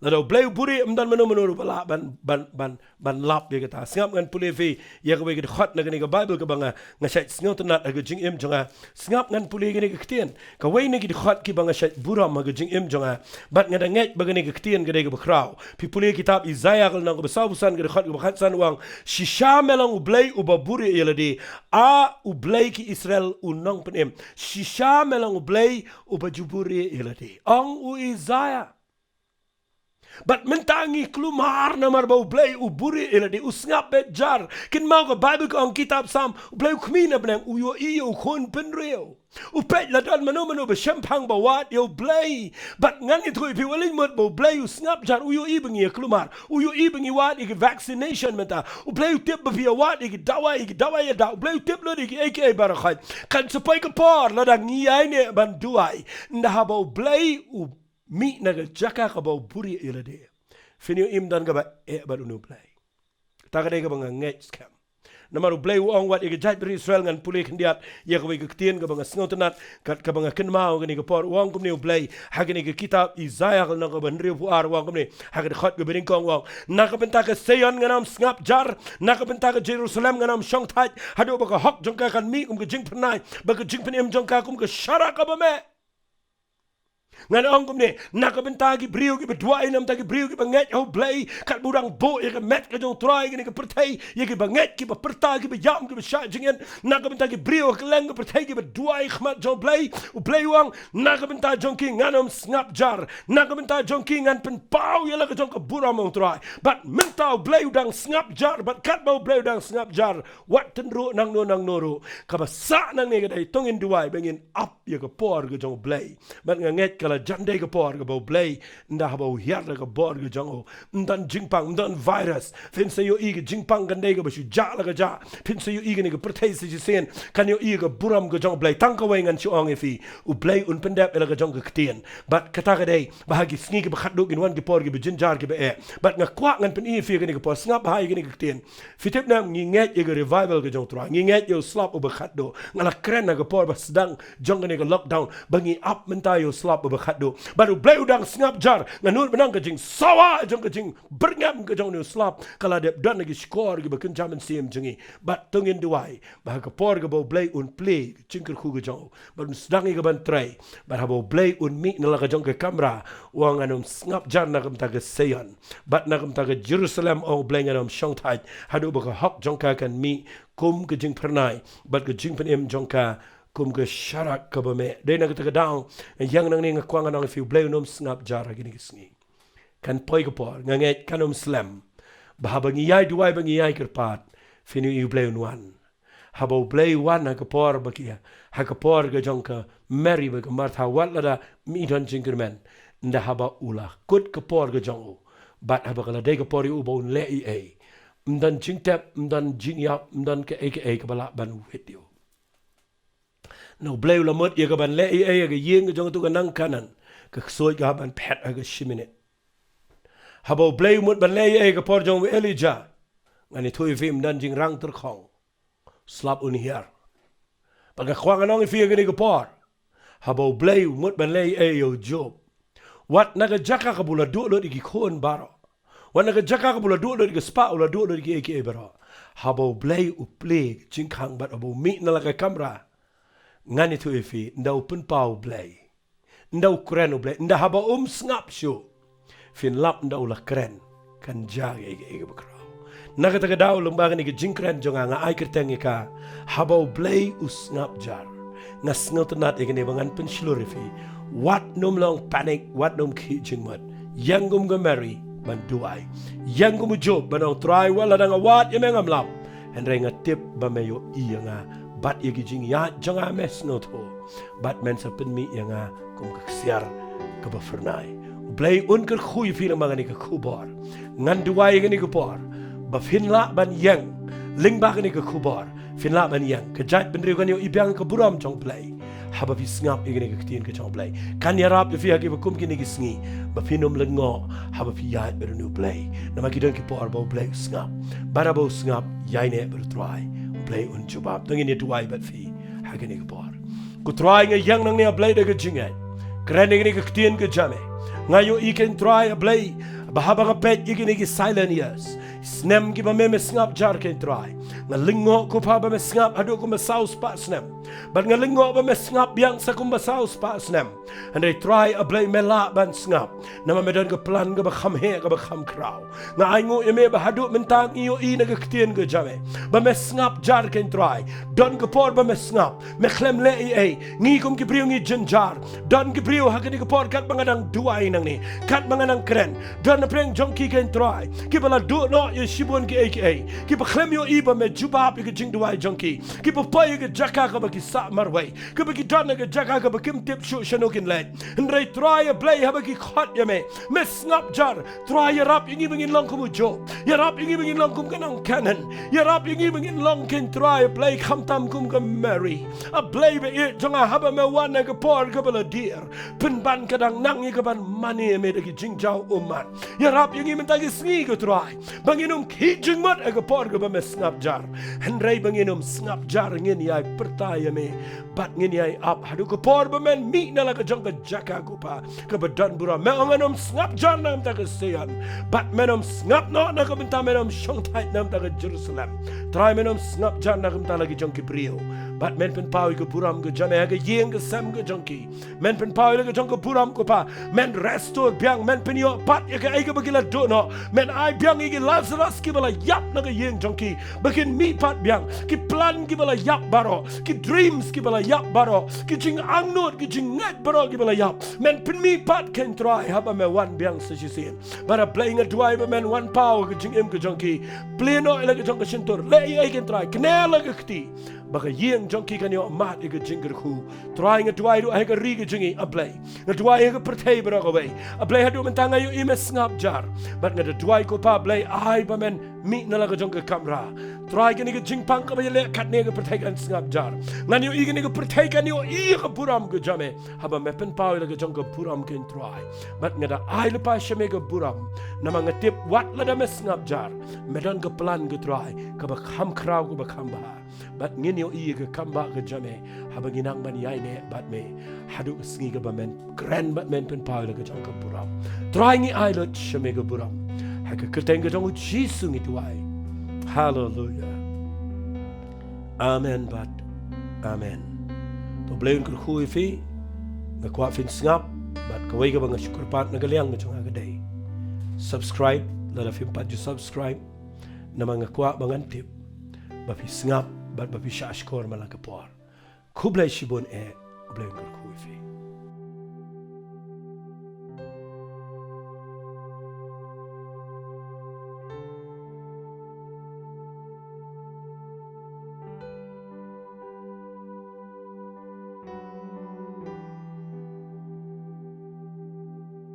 Lalu Blei buri amdan menu bala ban lap dia kata Sngap ngan puli fi ya ka wege khat na gani ka Bible ka banga ngasai sngot na ga jing im jonga Sngap ngan puli gani ka ktien ka wei na gi khat ki banga shat buram ga jing im jonga bat ngada nget bagani ka ktien ga de ka krau pi puli kitab Isaiah kal na ka basabusan ga khat san wang shisha melang Blei u baburi yeladi a u Blei ki Israel u nong penem shisha melang Blei u bajuburi yeladi ang u Isaiah But mentangi klumar namar bau Blei uburi iladi usngap bejar kin mau ka Bible ko ang kitab sam Blei kmina benang uyo iyo khon penrio upet ladan mano be shampang bawat yo Blei but ngan itu ipi waling mot bau Blei usngap jar uyo ibengi klumar uyo ibengi wat ik vaccination menta u Blei tip be wat ik dawa ya da Blei tip lo ik aka barakhat kan supaya ka por ladan ngiai ne ban duai nda bau Blei mi naga jaka ka bau buri ilade finio imdan ka ba ba unu Blei takade ka banga ngech scam namaru Blei uang wat ige jait beri Israel ngan puli kendiat ya ka wege ktien ka banga sngotanat ka banga kenmau gani ka por uang kumni Blei hagani ka kitab Isaiah ka nang ka banri puar uang kumni hagani khat ka bering kong uang naka benta ka Sion nganam Sngapjar naka benta ka Jerusalem nganam Shongthaj hado ba ka hok jongka kan mi kum ka jing pnai ba ka jing penem jongka kum ka shara ka ba me ngan ongkom ne nakabenta ki briu ki bedua inam ta ki briu ki banget ho Blei kat burang bo ye ka met ka jong try ki ka pertai ye ki banget ki ba perta ki ba yam ki ba sha jingen nakabenta ki briu ka leng ka pertai ki bedua khmat jong Blei u Blei wang nakabenta jong ki nganom Sngapjar nakabenta jong ki ngan pen pau ye la ka jong ka burang mong try but mentau Blei udang Sngapjar but kat bau Blei udang Sngapjar wat tenru nang noru ka ba sa nang ne ka dai tongin duai bengin up ye ka por ka jong Blei but nganget kala jande ke por ke bau Blei nda habau hiar ke bor ke jango ndan jingpang ndan virus fin se yo ige jingpang gande ke basu ja la ke ja fin se yo ige ne ke pertai se sen kan yo ige buram ke jong Blei tang ka wengan chu ong fi u Blei un pendap ela ke jong ke ktien bat kata ke dei bahagi sngi ke bakhat duk in wan ke por ke jinjar ke be bat nga kwa ngan pen fi ke ne ke por snap hai ke ne ke ktien fitep na ngi nget ye ke revival ke jong tra ngi nget yo slap u bakhat do ngala kren na ke por ba sedang jong ne ke lockdown bangi up menta yo slap u bakhat do baru Blei udang Sngapjar nganun benang ke jing sawa jong ke jing berngam ke jong ne slap kala dep dan lagi skor ke bakin jaman sim jengi bat tungin duai bah ke por ke bau Blei un play jingker khu ke jong baru sedang ke ban trai bat bau Blei un mi nala ke jong ke kamera wang anum Sngapjar na kem ta ke seyon bat na kem ta ke Jerusalem o Blei anum shongthai hadu ba ke hok jong ka kan mi kum ke jing pernai bat ke jing pen em jong ka kum ke syarak ke bame de na ke ta ke daung yang nang ni ngakwang anang fi Blei unum Sngapjar gini ke sngi kan poi ke por nganget kanum slam bah bangi yai duai bangi yai kerpat finu i Blei unwan habau Blei wan ha ke por bakia ha ke por ke jong ka Mary ba ke martha wat lada mi don jingkermen nda haba ula kut ke por ke jong bat haba kala de ke por u bo le i mdan jingtep mdan jinyap mdan ke ke bala ban video no Blei ula mot ye ke ban le i ke yeng ke jong tu ke nang kanan ke soi ke ban pet ha ke shimine habau Blei mot ban le i ke por jong Elijah ngani thui vim dan jing rang ter khong slap un hier paga khwang anong fi ke ni ke por habau Blei mot ban le i yo Job wat naga jaka ka bula do lo di khon baro wat naga jaka ka bula do lo di spa ula do lo di ke baro habau Blei u play jing khang bat abu mi na la ka kamera ngani thui fi nda open pau Blei nda ukren Blei nda haba Sngap shu fin lap nda ula kren kan ja ke bakra naga ta daw lumbagan ni jingkren jonga nga ai kerteng ka habau Blei u Sngapjar nga sngotenat ikene bangan penslurifi wat num long panic wat num ki jingmat yangum ga Mary ban duai yangum Job banong try wala nga wat yemengam lap en renga tip ba meyo iyanga bat yegi jing ya jonga mes noto bat men sa pen mi yanga kum kaksiar ka ba fernai Blei unker khui film mangani ka khubor ngan duai ngani ka por ba finla ban yang ling ba ni ke khubar finla ban yang ke jat ben riu kan yo ibyang ke buram jong Blei haba fi Sngap igene ke tin ke jong Blei kan ya rap fi hagi kum kini ke sngi ba finum lengo haba fi ya ber nu Blei nama ki don ki por ba Blei Sngap bara ba Sngap yai ne ber try Blei un jubab dongin ni tuai bat fi hagi ni ke por ku try nga yang nang ne Blei de ke jingai kren ni ke tin ke jame ngayo I can try a Blei bahaba ka pet igene ke silent years snem ki ba me Sngapjar ken try nga lingo ko pa ba me Sngap adu ko masau spa snem but nga lingo ba me Sngap yang sa ko masau spa snem and they try a Blei mela ban Sngap na me don ko plan ga ba kham he ga ba kham kraw nga ai ngo me ba hadu mentang iyo I na ga ktien ga jame ba me Sngapjar ken try don ko por ba me Sngap me khlem le ai ngi kum ki priu ngi jinjar don ki priu ha ga ni ko por kat mangadang duai nang ni kat mangadang kren don na preng jonki ken try ki bala do no ye shibon ki aka ki ba khlem yo iba me jubab ki jing duai jonki ki ba pay ki jaka ka ba ki sa marway ki ba ki dan ka jaka ka ba kim tip shu shanokin led and they try a Blei ha ba ki khot ya me Sngapjar try ya rap ingi bingin long kum jo ya rap ingi bingin long kum kanang canon ya rap ingi bingin long ken try a Blei kham tam kum ka Mary a Blei be it jonga ha ba me wan ka por ka bala dear pin ban kadang nang ka ban mani me de ki jing jaw umat ya rap ingi mentagi sngi ka try banginum kijing mat aga por ga ba me Sngapjar hendrai banginum Sngapjar ngin yai pertaya me bat ngin yai up hadu ko por ba men mi na la ka jong ka jaka ko pa ka badan bura me anganum Sngapjar nam ta ka seyan bat menum Sngap no na ka benta menum shongtai nam ta ka Jerusalem try menum Sngapjar na ka lagi jong ki brio bat men pen pawi ko buram ga jame ga yeng ga sam ga jongki men pen pawi ga jong ko buram ko pa men resto biang men pen yo pat ya ga ai ga bagila do no men ai biang igi Lazarus ki bala yap na ga yeng jongki bakin mi pat biang ki plan ki bala yap baro ki dreams ki bala yap baro ki jing angnot ki jing ngat baro ki bala yap men pen mi pat can try haba me one biang sa sin bara playing a duai ba men one power ki jing em ga jongki pleno ila ga jong ka shintor le ai can try knela ga kti baka yeng jong ki kanyo mat ega jingger khu try nga duai ru ai ga ri ga jingi a Blei nga duai ga pertei bra ga wei a Blei hadu mentanga yu ime Sngapjar but nga duai ko pa Blei ai ba men mi na la ga jong ga kamra try ga ni ga jing pang ka ba le kat ne ga pertei kan Sngapjar nga ni i ga ni ga pertei kan yo i ga buram ga jame haba me pen pa la ga jong ga buram ken try but nga da ai le pa shame ga buram na mga tip wat la da me Sngapjar medan ga plan ga try ka ba kham kraw ga ba kham ba but ngin yo i ga kamba ga jame haba ginang ban yai ne bat me hadu sngi ga ba men grand bat men pen pa la ga jong ga buram try ngi ai lo shame ga buram ha ga kerteng ga jong jisu ngi tuai hallelujah amen bat amen to Blei kur khui fi ga kwa fin Sngap bat ka wei ga ba syukur pat na galiang ga jong ga dei subscribe la film pat ju subscribe na mga kwa bangan tip ba fi Sngap bat ba fi shashkor malaka por Blei shibon Blei kur khui fi